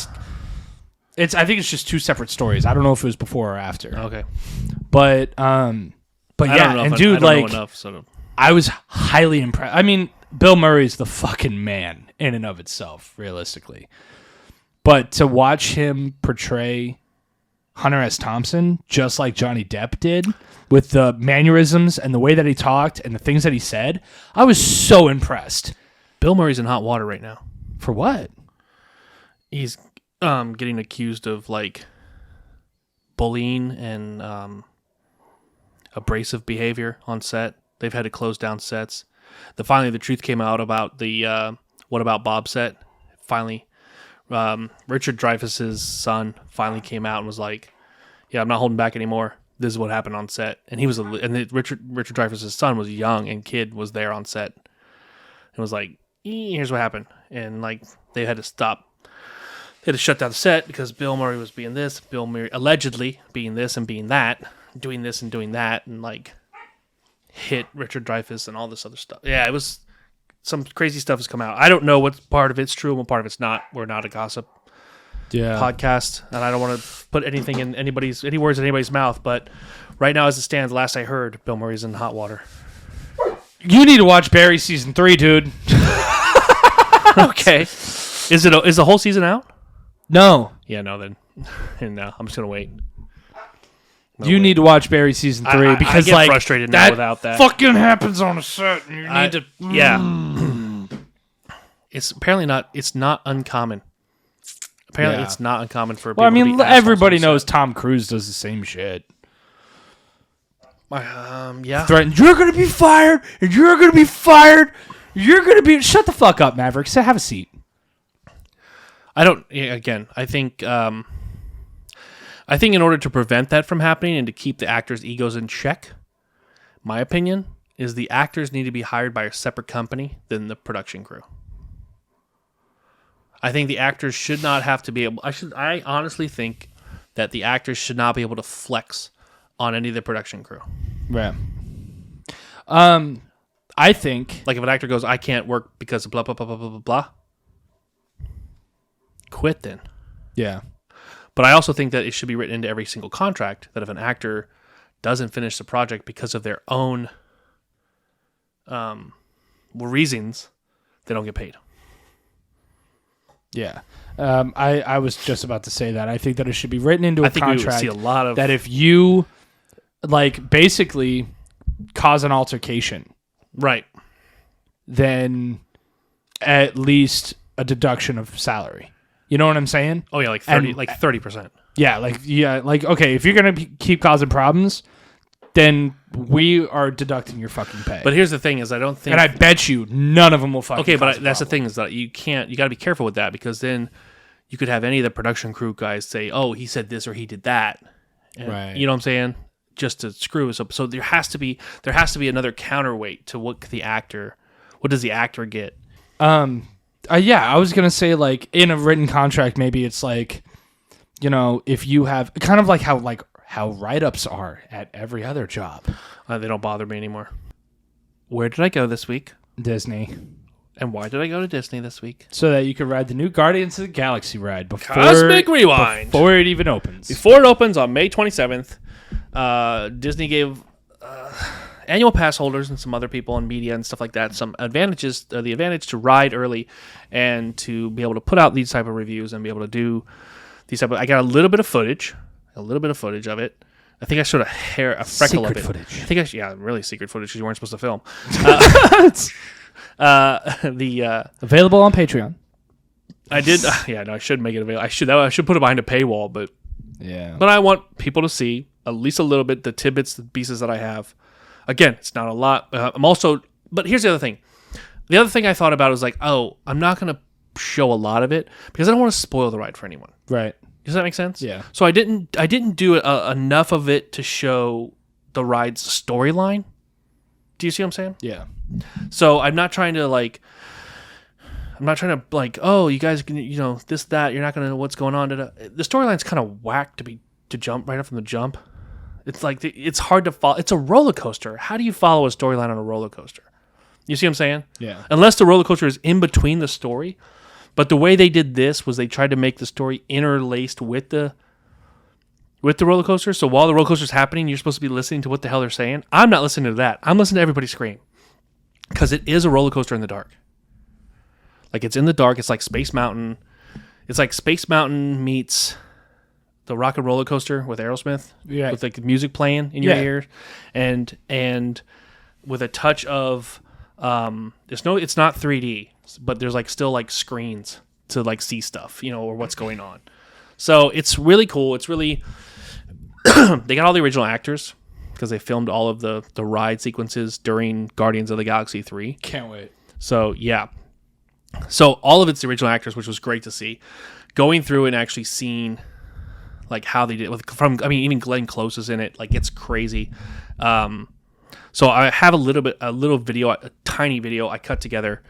it's. I think it's just two separate stories. I don't know if it was before or after. Okay. But yeah, and dude, I don't know enough, so I was highly impressed. I mean, Bill Murray's the fucking man in and of itself, realistically. But to watch him portray Hunter S. Thompson just like Johnny Depp did, with the mannerisms and the way that he talked and the things that he said, I was so impressed. Bill Murray's in hot water right now. For what? He's getting accused of bullying and abrasive behavior on set. They've had to close down sets. Finally, the truth came out about the What About Bob set. Finally, Richard Dreyfuss's son finally came out and was like, "Yeah, I'm not holding back anymore. This is what happened on set." And he was Richard Dreyfuss's son was young and kid was there on set. It was like, here's what happened. And like they had to stop. They had to shut down the set because Bill Murray was being this, Bill Murray allegedly being this and being that, doing this and doing that, and like hit Richard Dreyfuss and all this other stuff. Yeah, it was some crazy stuff has come out. I don't know what part of it's true and what part of it's not. We're not a gossip podcast, and I don't want to put anything in any words in anybody's mouth. But right now, as it stands, last I heard, Bill Murray's in hot water. You need to watch Barry season 3, dude. Okay, is the whole season out? No. Yeah, no. Then, no, I'm just gonna wait. You need to watch Barry season 3 because I get like frustrated now without that. Fucking happens on a set, and you need to. Yeah. It's apparently not. It's not uncommon. Apparently, it's not uncommon for. Well, I people mean, to be everybody knows Tom Cruise does the same shit. Yeah. Threatened, you're gonna be fired, and you're gonna be fired. You're gonna be. Shut the fuck up, Maverick. So have a seat. I don't. Again, I think in order to prevent that from happening and to keep the actors' egos in check, my opinion is the actors need to be hired by a separate company than the production crew. I think the actors should not have to be able. I honestly think that the actors should not be able to flex on any of the production crew. Right. I think like if an actor goes, I can't work because of blah blah blah blah blah blah blah. Quit then. Yeah. But I also think that it should be written into every single contract that if an actor doesn't finish the project because of their own reasons, they don't get paid. Yeah. I was just about to say that. I think that it should be written into a contract we would see a lot of that if you like basically cause an altercation, right, then at least a deduction of salary. You know what I'm saying? Oh yeah, like 30%. Yeah, like okay, if you're gonna keep causing problems, then we are deducting your fucking pay. But here's the thing: is I don't think, and I bet you none of them will fucking. Okay, but that's the thing is that you can't. You got to be careful with that because then you could have any of the production crew guys say, "Oh, he said this or he did that," and, right? You know what I'm saying? Just to screw us up. So there has to be another counterweight to what does the actor get? Yeah, I was gonna say like in a written contract, maybe it's like, you know, if you have kind of like how write-ups are at every other job. They don't bother me anymore. Where did I go this week? Disney. And why did I go to Disney this week? So that you could ride the new Guardians of the Galaxy ride before Cosmic Rewind. Before it even opens. Before it opens on May 27th, Disney gave annual pass holders and some other people in media and stuff like that some advantages. The advantage to ride early and to be able to put out these type of reviews and be able to do these type of. I got a little bit of footage of it. I think I showed a freckle secret of it. Footage. I think really secret footage because you weren't supposed to film. Available on Patreon. I did. I should make it available. I should put it behind a paywall, but yeah. But I want people to see at least a little bit the tidbits, the pieces that I have. Again, it's not a lot. But here's the other thing. The other thing I thought about is like, I'm not going to show a lot of it because I don't want to spoil the ride for anyone. Right. Does that make sense? Yeah. So I didn't do enough of it to show the ride's storyline. Do you see what I'm saying? Yeah. So I'm not trying to oh, you guys can, this, that, you're not going to know what's going on. The storyline's kind of whack to jump right up from the jump. It's like, it's hard to follow. It's a roller coaster. How do you follow a storyline on a roller coaster? You see what I'm saying? Yeah. Unless the roller coaster is in between the story. But the way they did this was they tried to make the story interlaced with the roller coaster. So while the roller coaster is happening, you're supposed to be listening to what the hell they're saying. I'm not listening to that. I'm listening to everybody scream. Because it is a roller coaster in the dark. Like, it's in the dark. It's like Space Mountain. It's like Space Mountain meets the Rock and Roller Coaster with Aerosmith. Yeah. With like music playing in your ears. And with a touch of it's not 3D, but there's like still like screens to like see stuff, or what's going on. So it's really cool. It's really they got all the original actors because they filmed all of the ride sequences during Guardians of the Galaxy 3. Can't wait. So yeah. So all of it's the original actors, which was great to see. Going through and actually seeing like how they did even Glenn Close is in it. Like, it's crazy. So I have a little video, a tiny video I cut together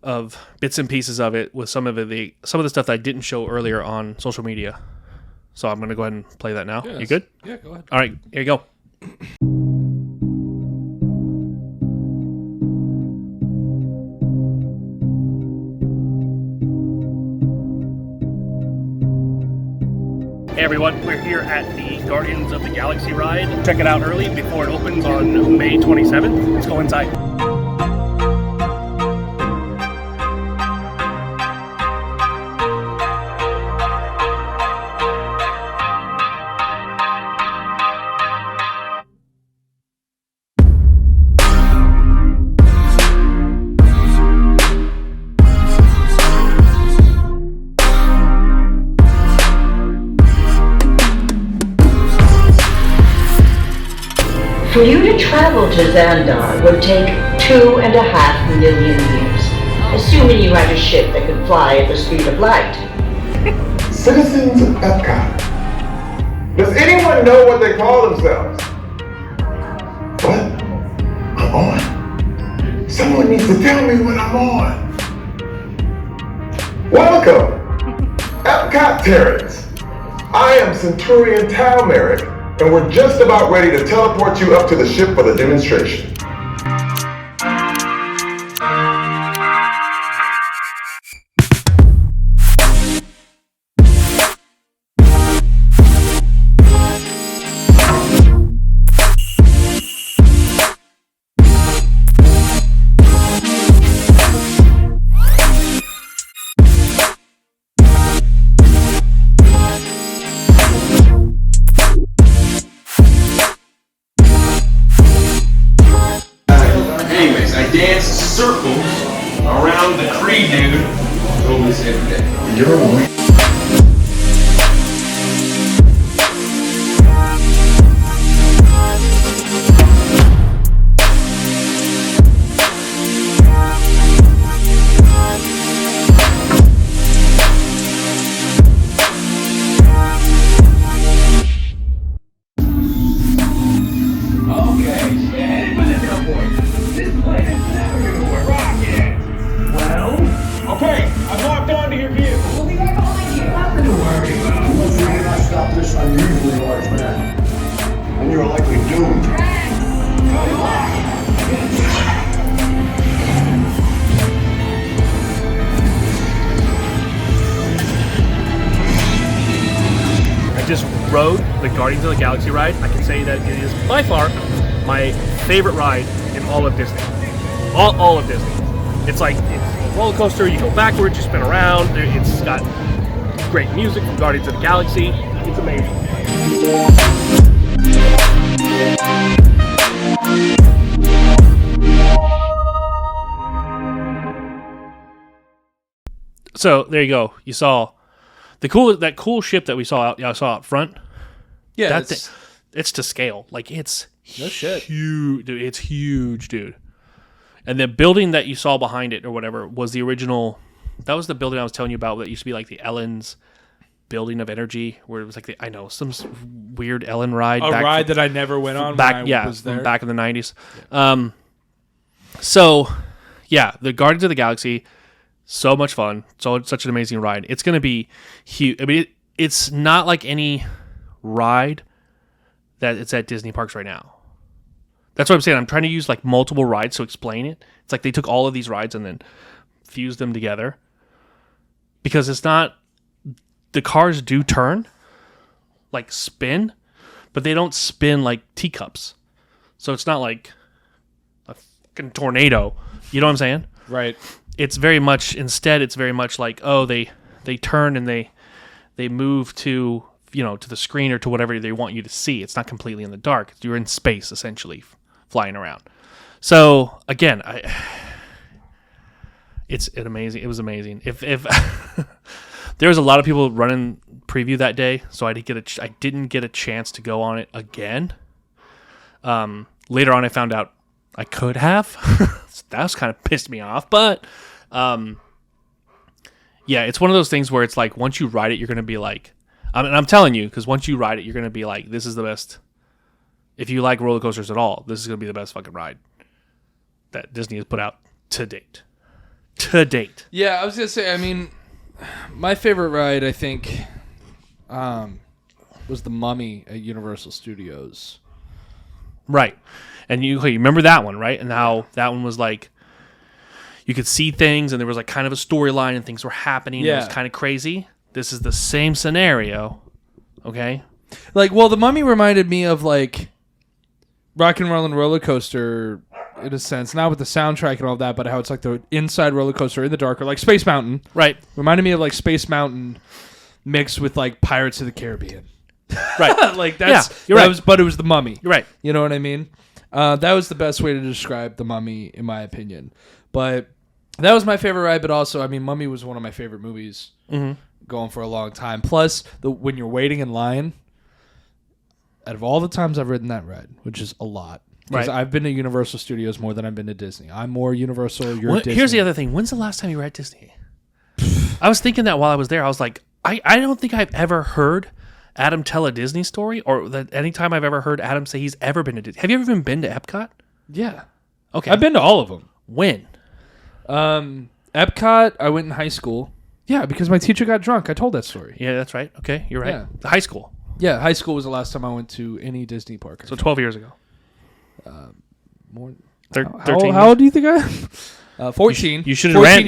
of bits and pieces of it with some of the stuff that I didn't show earlier on social media. So I'm gonna go ahead and play that now. Yes. You good? Yeah, go ahead. All right, here you go. Hey everyone, we're here at the Guardians of the Galaxy ride. Check it out early before it opens on May 27th. Let's go inside. For you to travel to Xandar would take 2.5 million years, assuming you had a ship that could fly at the speed of light. Citizens of Epcot, does anyone know what they call themselves? What? I'm on? Someone needs to tell me what I'm on. Welcome, Epcot-tarians. I am Centurion Tal Merrick, and we're just about ready to teleport you up to the ship for the demonstration. Dance circles around the Kree dude. Totally saved the day. You're weird. Okay, I've locked onto your view. We'll be right behind you. Nothing to worry about. Unless you cannot stop this unusually large man, and you're likely doomed. I just rode the Guardians of the Galaxy ride. I can say that it is by far my favorite ride in all of Disney. All of Disney. It's like it's a roller coaster. You go backwards, you spin around. It's got great music from Guardians of the Galaxy. It's amazing. So there you go. You saw that cool ship that we saw out front. Yeah, It's to scale. Like it's No shit. huge, dude. It's huge, dude. And the building that you saw behind it or whatever was the original. That was the building I was telling you about that used to be like the Ellen's building of energy, where it was like some weird Ellen ride. a ride that I never went on back, when I was there. back in the 90s. So, yeah, the Guardians of the Galaxy, so much fun. Such an amazing ride. It's going to be huge. I mean, it's not like any ride that it's at Disney parks right now. That's what I'm saying. I'm trying to use like multiple rides to explain it. It's like they took all of these rides and then fused them together. Because it's not... The cars do turn, like spin, but they don't spin like teacups. So it's not like a fucking tornado. You know what I'm saying? Right. It's very much, instead, it's very much like, oh, they turn and they move to, to the screen or to whatever they want you to see. It's not completely in the dark. You're in space, essentially, flying around. So, again, it was amazing. If there was a lot of people running preview that day, so I didn't get a chance to go on it again. Later on, I found out I could have. That was kind of pissed me off, but yeah, it's one of those things where it's like once you ride it, you're gonna be like, I'm telling you, because once you ride it, you're gonna be like, this is the best. If you like roller coasters at all, this is gonna be the best fucking ride that Disney has put out to date. to date. Yeah, I was gonna say. I mean, my favorite ride, I think, was the Mummy at Universal Studios. Right. And you remember that one, right? And how that one was like, you could see things and there was like kind of a storyline and things were happening. Yeah. And it was kind of crazy. This is the same scenario. Okay. Like, well, the Mummy reminded me of like Rock and Roll and Roller Coaster in a sense, not with the soundtrack and all that, but how it's like the inside roller coaster in the dark, or like Space Mountain. Right. Reminded me of like Space Mountain mixed with like Pirates of the Caribbean. Right. Like that's you're right. But it was the Mummy. You're right. You know what I mean? That was the best way to describe the Mummy, in my opinion. But that was my favorite ride. But also, I mean, Mummy was one of my favorite movies going for a long time. Plus, when you're waiting in line, out of all the times I've ridden that ride, which is a lot, because I've been to Universal Studios more than I've been to Disney. I'm more Universal. You're Disney. Here's the other thing. When's the last time you were at Disney? I was thinking that while I was there. I was like, I don't think I've ever heard Adam tell a Disney story, or that any time I've ever heard Adam say he's ever been to Disney. Have you ever even been to Epcot? Yeah. Okay. I've been to all of them. When? Epcot, I went in high school. Yeah, because my teacher got drunk. I told that story. Yeah, that's right. Okay, you're right. Yeah. The high school. Yeah, high school was the last time I went to any Disney park. So 12 years ago. More. 13 How old do you think I am? 14. You should have ran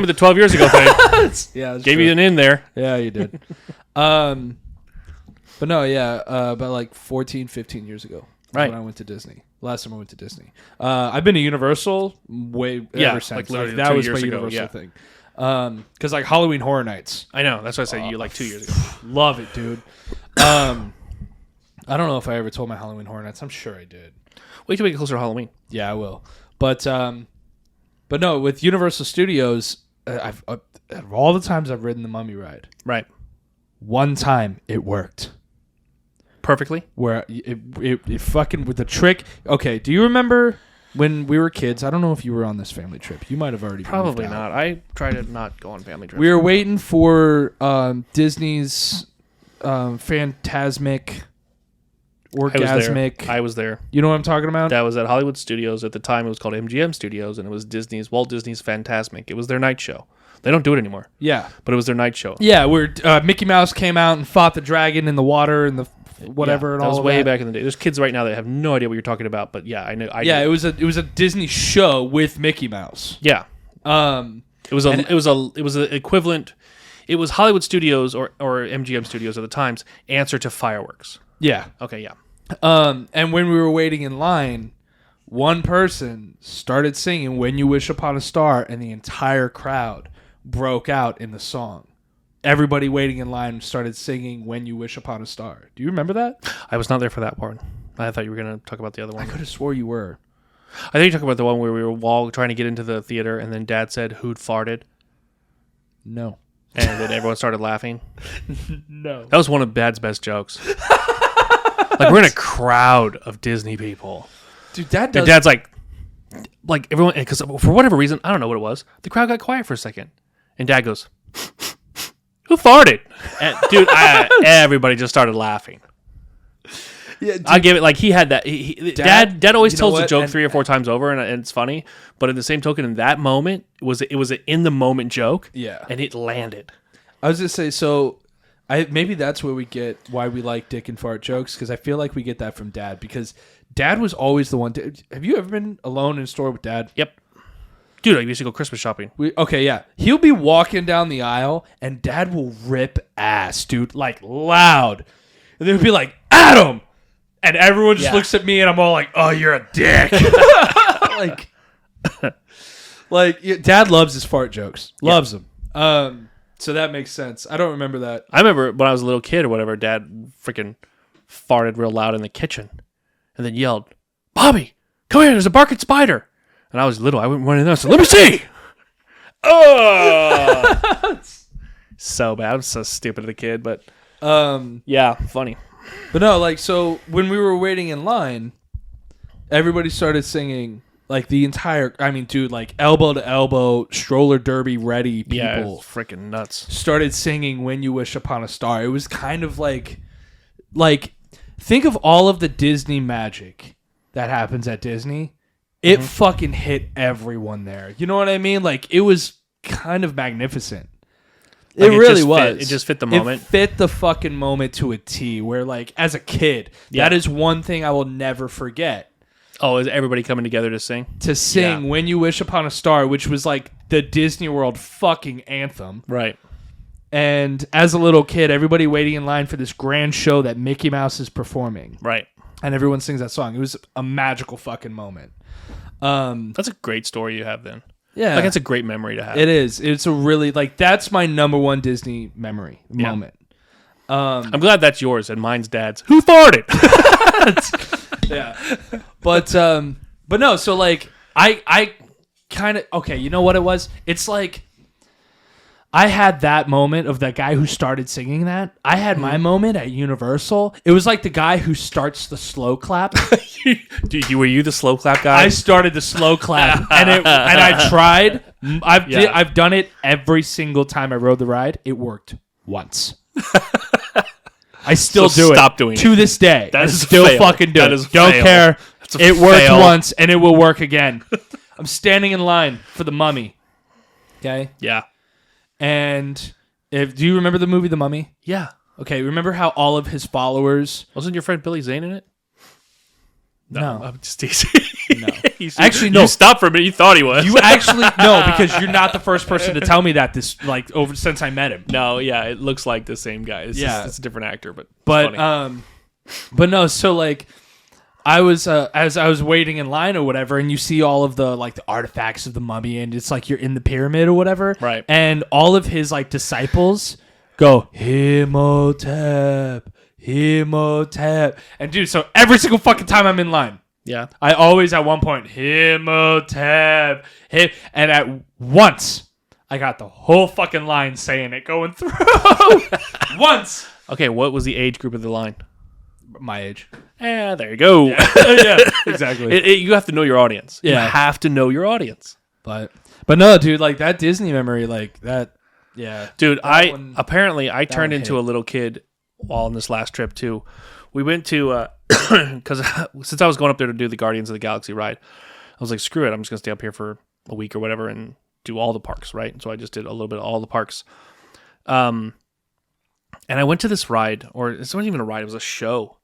with the 12 years ago thing. Yeah, gave you an in there. Yeah, you did. But no, yeah, about like 14, 15 years ago. Right. When I went to Disney. Last time I went to Disney. I've been to Universal ever since. Like literally that 2 was years my ago, Universal thing. Because like Halloween Horror Nights. I know. That's what I said you like 2 years ago. Love it, dude. I don't know if I ever told my Halloween Horror Nights. I'm sure I did. Wait till we get closer to Halloween. Yeah, I will. But no, with Universal Studios, out of all the times I've ridden the Mummy ride, right, one time it worked perfectly. Where it fucking with the trick. Okay, do you remember when we were kids? I don't know if you were on this family trip. You might have already probably not. I try to not go on family trips. We were waiting for Disney's Phantasmic. Orgasmic. I was there. You know what I'm talking about? That was at Hollywood Studios. At the time, it was called MGM Studios, and it was Walt Disney's Phantasmic. It was their night show. They don't do it anymore. Yeah. But it was their night show. Yeah, where Mickey Mouse came out and fought the dragon in the water and the whatever and all that. Was way back in the day. There's kids right now that have no idea what you're talking about, but yeah, I know. It was a Disney show with Mickey Mouse. Yeah. It was an equivalent. It was Hollywood Studios or MGM Studios at the time's answer to fireworks. Yeah. Okay, yeah. And when we were waiting in line, one person started singing "When You Wish Upon a Star," and the entire crowd broke out in the song. Everybody waiting in line started singing "When You Wish Upon a Star." Do you remember that? I was not there for that part. I thought you were going to talk about the other one. I could have swore you were. I think you're talking about the one where we were all trying to get into the theater, and then Dad said, "Who'd farted?" No. And then everyone started laughing. No. That was one of Dad's best jokes. Like, we're in a crowd of Disney people. Dude, Dad's like everyone, because for whatever reason, I don't know what it was, the crowd got quiet for a second. And Dad goes, "Who farted?" And, dude, everybody just started laughing. Yeah, I give it, like, he had that. Dad always tells the joke 3 or 4 times over, and it's funny. But in the same token, in that moment, it was an in-the-moment joke. Yeah. And it landed. I was going to say, so... maybe that's where we get why we like dick and fart jokes, because I feel like we get that from Dad, because Dad was always the one. Have you ever been alone in a store with Dad? Yep. Dude, I used to go Christmas shopping. He'll be walking down the aisle, and Dad will rip ass, dude, like loud. And they'll be like, "Adam!" And everyone just looks at me, and I'm all like, "Oh, you're a dick." Dad loves his fart jokes. Loves them. So that makes sense. I don't remember that. I remember when I was a little kid or whatever, Dad freaking farted real loud in the kitchen and then yelled, "Bobby, come here, there's a barking spider." And I was little. I went in there and said, "Let me see." Oh! So bad. I'm so stupid as a kid, but yeah, funny. But no, so when we were waiting in line, everybody started singing. Like the entire, elbow to elbow, stroller derby ready people. Yeah, freaking nuts. Started singing "When You Wish Upon a Star." It was kind of like, think of all of the Disney magic that happens at Disney. it fucking hit everyone there. You know what I mean? Like, it was kind of magnificent. Like, it really just was. It just fit the moment. It fit the fucking moment to a T. Where, like, as a kid, that is one thing I will never forget. Oh, is everybody coming together to sing? To sing "When You Wish Upon a Star," which was like the Disney World fucking anthem. Right. And as a little kid, everybody waiting in line for this grand show that Mickey Mouse is performing. Right. And everyone sings that song. It was a magical fucking moment. That's a great story you have then. Yeah. Like, that's a great memory to have. It is. It's a really, like, that's my number one Disney memory moment. I'm glad that's yours and mine's Dad's. Who farted? Yeah. But no, so, like, I kind of, okay, you know what it was? It's like, I had that moment of that guy who started singing that. I had my moment at Universal. It was like the guy who starts the slow clap. Were you the slow clap guy? I started the slow clap, and I tried. I've done it every single time I rode the ride. It worked once. I still do it. Stop doing it. To this day. That I is a still fail. fucking do That it. is a Don't fail. care. That's a It worked fail. once, and it will work again. I'm standing in line for The Mummy. Okay? Yeah. And do you remember the movie The Mummy? Yeah. Okay, remember how all of his followers... Wasn't your friend Billy Zane in it? No. I'm just teasing. No. Actually, no. You stopped for a minute. You thought he was. You actually... No, because you're not the first person to tell me that since I met him. No, yeah, it looks like the same guy. It's just, it's a different actor, but funny. But no, so, like... I was as I was waiting in line or whatever, and you see all of the like the artifacts of the mummy, and it's like you're in the pyramid or whatever, right? And all of his like disciples go Imhotep, Imhotep, and dude, so every single fucking time I'm in line, yeah, I always at one point Imhotep, and at once I got the whole fucking line saying it going through once. Okay, what was the age group of the line? My age. Yeah, there you go. Yeah, exactly. You have to know your audience. Yeah. You have to know your audience. But no, dude, like that Disney memory, like that, yeah. Dude, I turned into a little kid while on this last trip too. We went to, because since I was going up there to do the Guardians of the Galaxy ride, I was like, screw it, I'm just going to stay up here for a week or whatever and do all the parks, right? And so I just did a little bit of all the parks. And I went to this ride, or it wasn't even a ride, it was a show.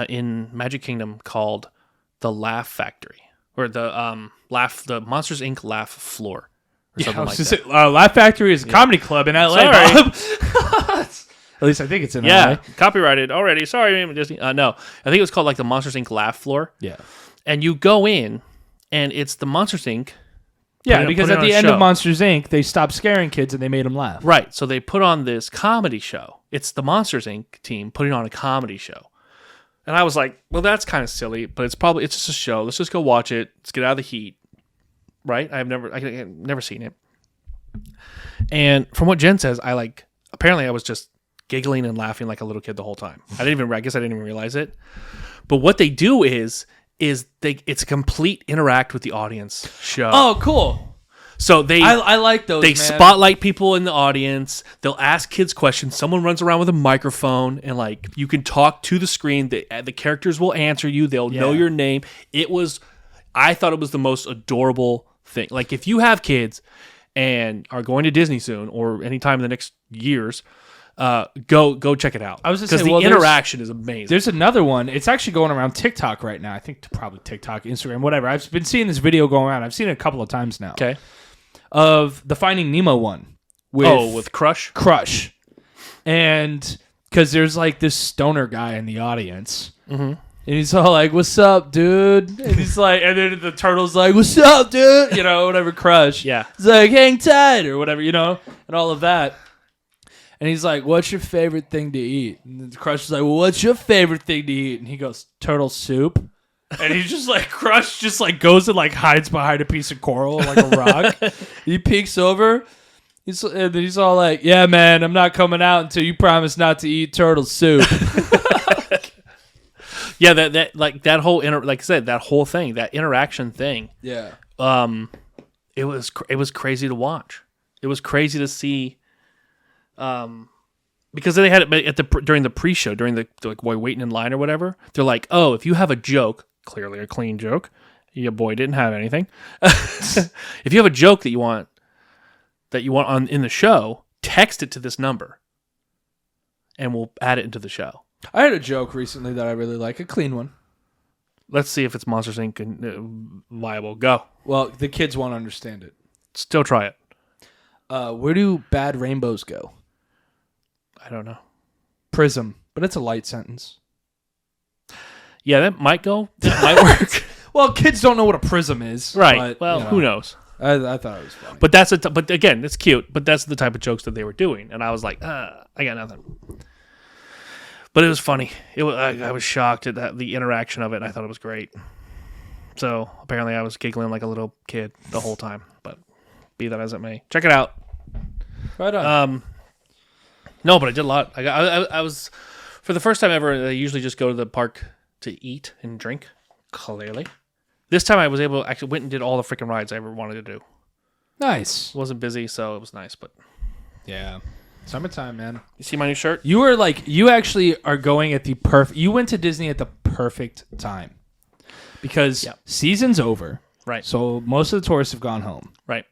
In Magic Kingdom called the Laugh Factory, or the Monsters Inc. Laugh Floor, or something like that. Laugh Factory is a comedy club in LA. Bob. At least I think it's in LA. Copyrighted already. Sorry, Disney. No, I think it was called like the Monsters Inc. Laugh Floor. Yeah, and you go in, and it's the Monsters Inc. Yeah, because at the end of Monsters Inc., they stopped scaring kids and they made them laugh. Right. So they put on this comedy show. It's the Monsters Inc. team putting on a comedy show. And I was like, well, that's kind of silly, but it's just a show. Let's just go watch it. Let's get out of the heat. Right? I've never seen it. And from what Jen says, apparently I was just giggling and laughing like a little kid the whole time. I guess I didn't even realize it. But what they do it's a complete interact with the audience show. Oh, cool. So I like those. They man. spotlight people in the audience. They'll ask kids questions. Someone runs around with a microphone, and like you can talk to the screen. The characters will answer you. They'll know your name. I thought it was the most adorable thing. Like if you have kids and are going to Disney soon or anytime in the next years, go check it out. I was just because the interaction is amazing. There's another one. It's actually going around TikTok right now. I think probably TikTok, Instagram, whatever. I've been seeing this video going around. I've seen it a couple of times now. Okay. Of the Finding Nemo one. With Crush? Crush. And because there's like this stoner guy in the audience. Mm-hmm. And he's all like, what's up, dude? And he's like, and then the turtle's like, what's up, dude? You know, whatever, Crush. Yeah. He's like, hang tight or whatever, you know, and all of that. And he's like, what's your favorite thing to eat? And the Crush is like, well, what's your favorite thing to eat? And he goes, turtle soup. And he's just like, Crush just like goes and like hides behind a piece of coral like a rock. He peeks over. And then he's all like, yeah, man, I'm not coming out until you promise not to eat turtle soup. Yeah, that whole like I said, that whole thing, that interaction thing. Yeah. It was crazy to watch. It was crazy to see. Because they had it during the pre-show, during the like waiting in line or whatever. They're like, oh, if you have a joke, clearly a clean joke, Your boy didn't have anything. If you have a joke that you want on in the show, text it to this number, and we'll add it into the show. I had a joke recently that I really like, a clean one. Let's see if it's Monsters Inc. Viable. Go. Well, the kids won't understand it. Still try it. Where do bad rainbows go? I don't know. Prism, but it's a light sentence. Yeah, that might go. That might work. Well, kids don't know what a prism is. Right. But, Well, who knows? I thought it was funny. But but again, it's cute. But that's the type of jokes that they were doing, and I was like, I got nothing. But it was funny. I was shocked at the interaction of it. And I thought it was great. So apparently, I was giggling like a little kid the whole time. But be that as it may, check it out. Right on. No, but I did a lot. I was for the first time ever. I usually just go to the park to eat and drink. Clearly, this time I was able to actually went and did all the freaking rides I ever wanted to do. Nice. Wasn't busy, so it was nice. But Yeah. Summertime, man. you see my new shirt? You actually are going at the perfect. You went to Disney at the perfect time because season's over. Right. So most of the tourists have gone home. Right.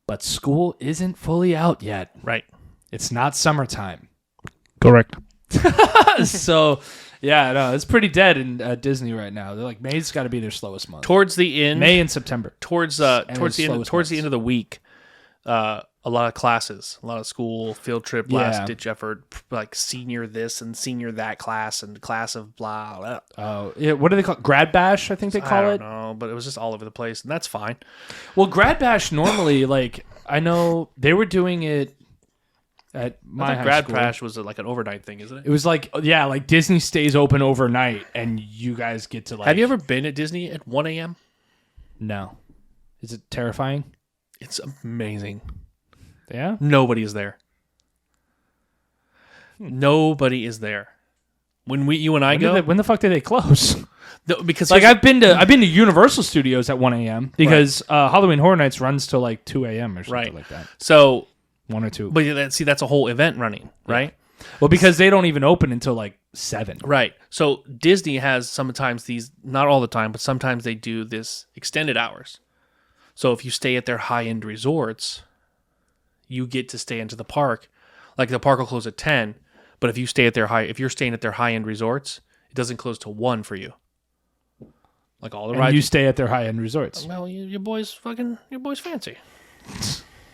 But school isn't fully out yet. Right. It's not summertime. Correct. So, yeah, no, it's pretty dead in Disney right now. They're like, May's got to be their slowest month. Towards the end, May and September. Towards the end of the week, a lot of classes, a lot of school field trip, last ditch effort, like senior this and senior that class and class of blah. Blah. Oh, yeah, what do they call it? Grad Bash, I think they call it. I don't know, but it was just all over the place, and that's fine. Well, Grad Bash normally, like, I know they were doing it at my high Grad school. Bash was like an overnight thing, isn't it? It was like, yeah, like Disney stays open overnight, and you guys get to like. Have you ever been at Disney at 1 a.m.? No. Is it terrifying? It's amazing. Yeah. Nobody is there. Nobody is there. When you and I go, When the fuck did they close? Because Like I've been to Universal Studios at 1 a.m. because Halloween Horror Nights runs till like 2 a.m. or something like that. So 1 or 2. But that's a whole event running, right? Well, because they don't even open until like 7. Right. So Disney has sometimes these, not all the time, but sometimes they do this extended hours. So if you stay at their high-end resorts, you get to stay into the park. Like the park will close at 10, but if you're staying at their high-end resorts, it doesn't close till 1 for you. Like all the rides. You stay at their high-end resorts. Well, your boy's fancy.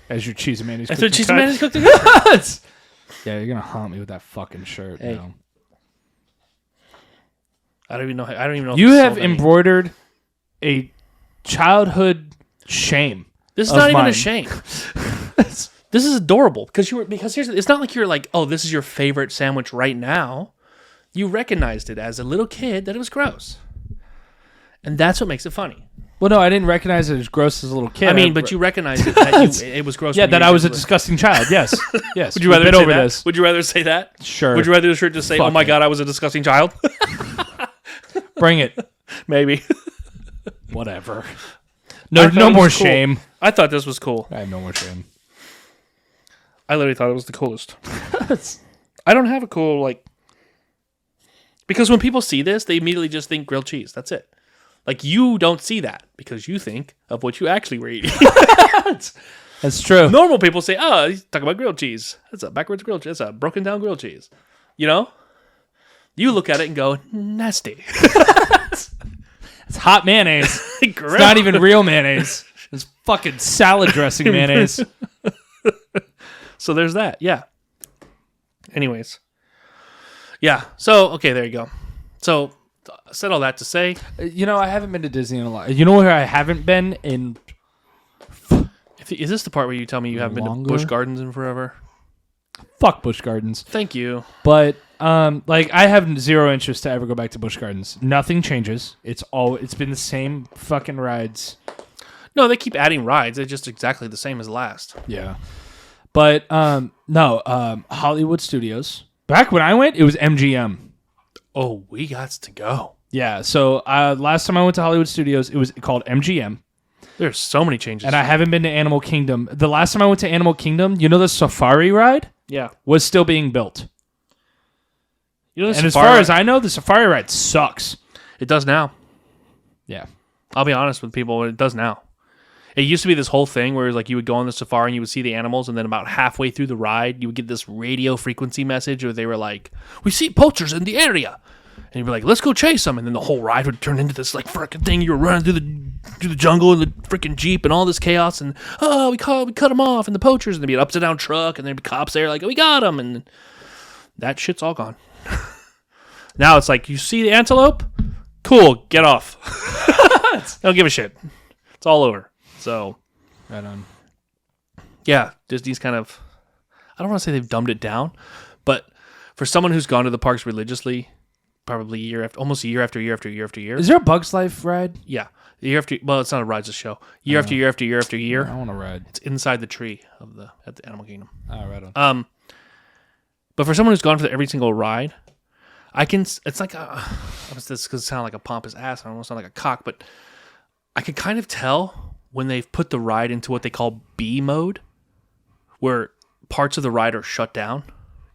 As your cheese and mayonnaise. That's what cooking cheese and mayonnaise cut. cooked. Yeah, you're gonna haunt me with that fucking shirt. Hey. Now. I don't even know. You have embroidered a childhood shame. This is not even mine. a shame. This is adorable because it's not like you're like, oh, this is your favorite sandwich right now. You recognized it as a little kid that it was gross, and that's what makes it funny. Well, no, I didn't recognize it as gross as a little kid. I mean, but you recognized it that it was gross. Yeah, when that you I was a were- disgusting child. Yes, yes. Would you rather We've say been over that? this? Would you rather say that? Sure. Would you rather the shirt just say, Fuck "Oh my it. god, I was a disgusting child"? Bring it. Maybe. Whatever. I No, thought no it more was cool. shame. I thought this was cool. I have no more shame. I literally thought it was the coolest. I don't have a cool because when people see this, they immediately just think grilled cheese. That's it. Like you don't see that because you think of what you actually were eating. That's true. Normal people say, "Oh, he's talking about grilled cheese. That's a backwards grilled cheese. That's a broken down grilled cheese." You know? You look at it and go, "Nasty." It's hot mayonnaise. It's Grill. not even real mayonnaise. It's fucking salad dressing mayonnaise. So there's that. Yeah. Anyways. Yeah. So, okay, there you go. So, I said all that to say, You know, I haven't been to Disney in a lot. You know where I haven't been in? is this the part where you tell me you haven't been Longer? to Busch Gardens in forever? Fuck Busch Gardens. Thank you. But like I have zero interest to ever go back to Busch Gardens. Nothing changes. It's been the same fucking rides. No, they keep adding rides. They're just exactly the same as last. Yeah. But no, Hollywood Studios. Back when I went, it was MGM. Oh, we got to go. Yeah. So last time I went to Hollywood Studios, it was called MGM. There's so many changes. And I haven't been to Animal Kingdom. The last time I went to Animal Kingdom, you know the safari ride yeah. was still being built. You know, And as far as I know, the safari ride sucks. it does now. Yeah. I'll be honest with people, it does now. It used to be this whole thing where like you would go on the safari and you would see the animals, and then about halfway through the ride, you would get this radio frequency message where they were like, "We see poachers in the area," and you'd be like, "Let's go chase them," and then the whole ride would turn into this like freaking thing. You were running through the jungle in the freaking jeep and all this chaos, and we cut them off, and the poachers, and there'd be an upside down truck, and there'd be cops there like, "We got them," and that shit's all gone. Now it's like, you see the antelope? Cool, get off. Don't give a shit. It's all over. So, Right on. Yeah, Disney's kind of, I don't want to say they've dumbed it down, but for someone who's gone to the parks religiously, probably almost year after year after year after year. Is there a Bugs Life ride? Yeah. Year after, well, it's not a ride, it's a show. Year after year after year after year. I want to ride. It's inside the tree at the Animal Kingdom. Oh, right on. But for someone who's gone for every single ride, it's like this could sound like a pompous ass, I almost sound like a cock, but I can kind of tell when they've put the ride into what they call B mode, where parts of the ride are shut down.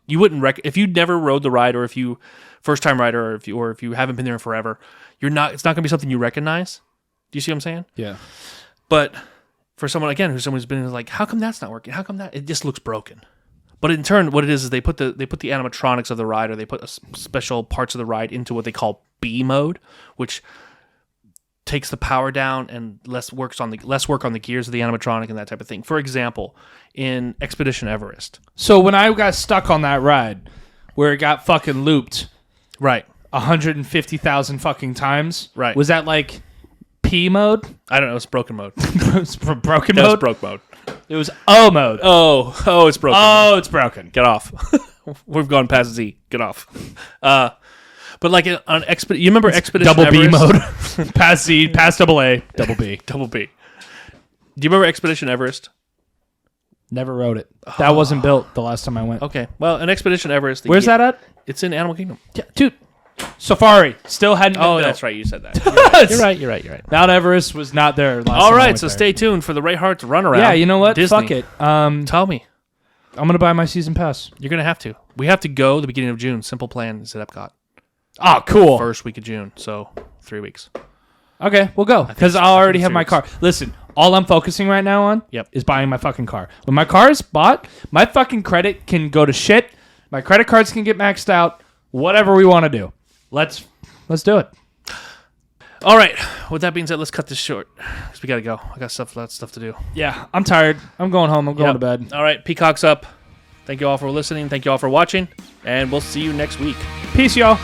You wouldn't if you never rode the ride, or if you first time rider, or if you haven't been there in forever, it's not going to be something you recognize. Do you see what I'm saying? Yeah. But for someone who's been like, how come that's not working? How come that it just looks broken? But in turn, what it is they put the animatronics of the ride, or they put special parts of the ride into what they call B mode, which takes the power down and less work on the gears of the animatronic and that type of thing. For example, in Expedition Everest. So when I got stuck on that ride, where it got fucking looped, right, 150,000 fucking times, right, was that like P mode? I don't know. It's broken mode. It's broken mode. mode. It's broke mode. It was O mode. Oh, it's broken. Oh, it's broken. Get off. We've gone past Z. Get off. But like on you remember Expedition double Everest? B mode. Past Z, past double A, double B. Double B. Do you remember Expedition Everest? Never rode it. That wasn't built the last time I went. Okay. Well, in Expedition Everest. Where's that at? It's in Animal Kingdom. Yeah, dude. Safari. Still hadn't been built. That's right. You said that. You're right. Mount Everest was not there last time All I right. went So there. stay tuned for the Rayhart runaround. Yeah, you know what? Disney. Fuck it. Tell me. I'm going to buy my season pass. You're going to have to. We have to go the beginning of June. Simple plan is at Epcot. Oh, cool. First week of June. So 3 weeks. Okay, we'll go. Because I already have my car. Listen, all I'm focusing right now on is buying my fucking car. When my car is bought, my fucking credit can go to shit. My credit cards can get maxed out. Whatever we want to do. Let's do it. All right. With that being said, let's cut this short because we got to go. I got lots of stuff to do. Yeah, I'm tired. I'm going home. I'm going to bed. All right. Peacock's up. Thank you all for listening. Thank you all for watching. And we'll see you next week. Peace, y'all.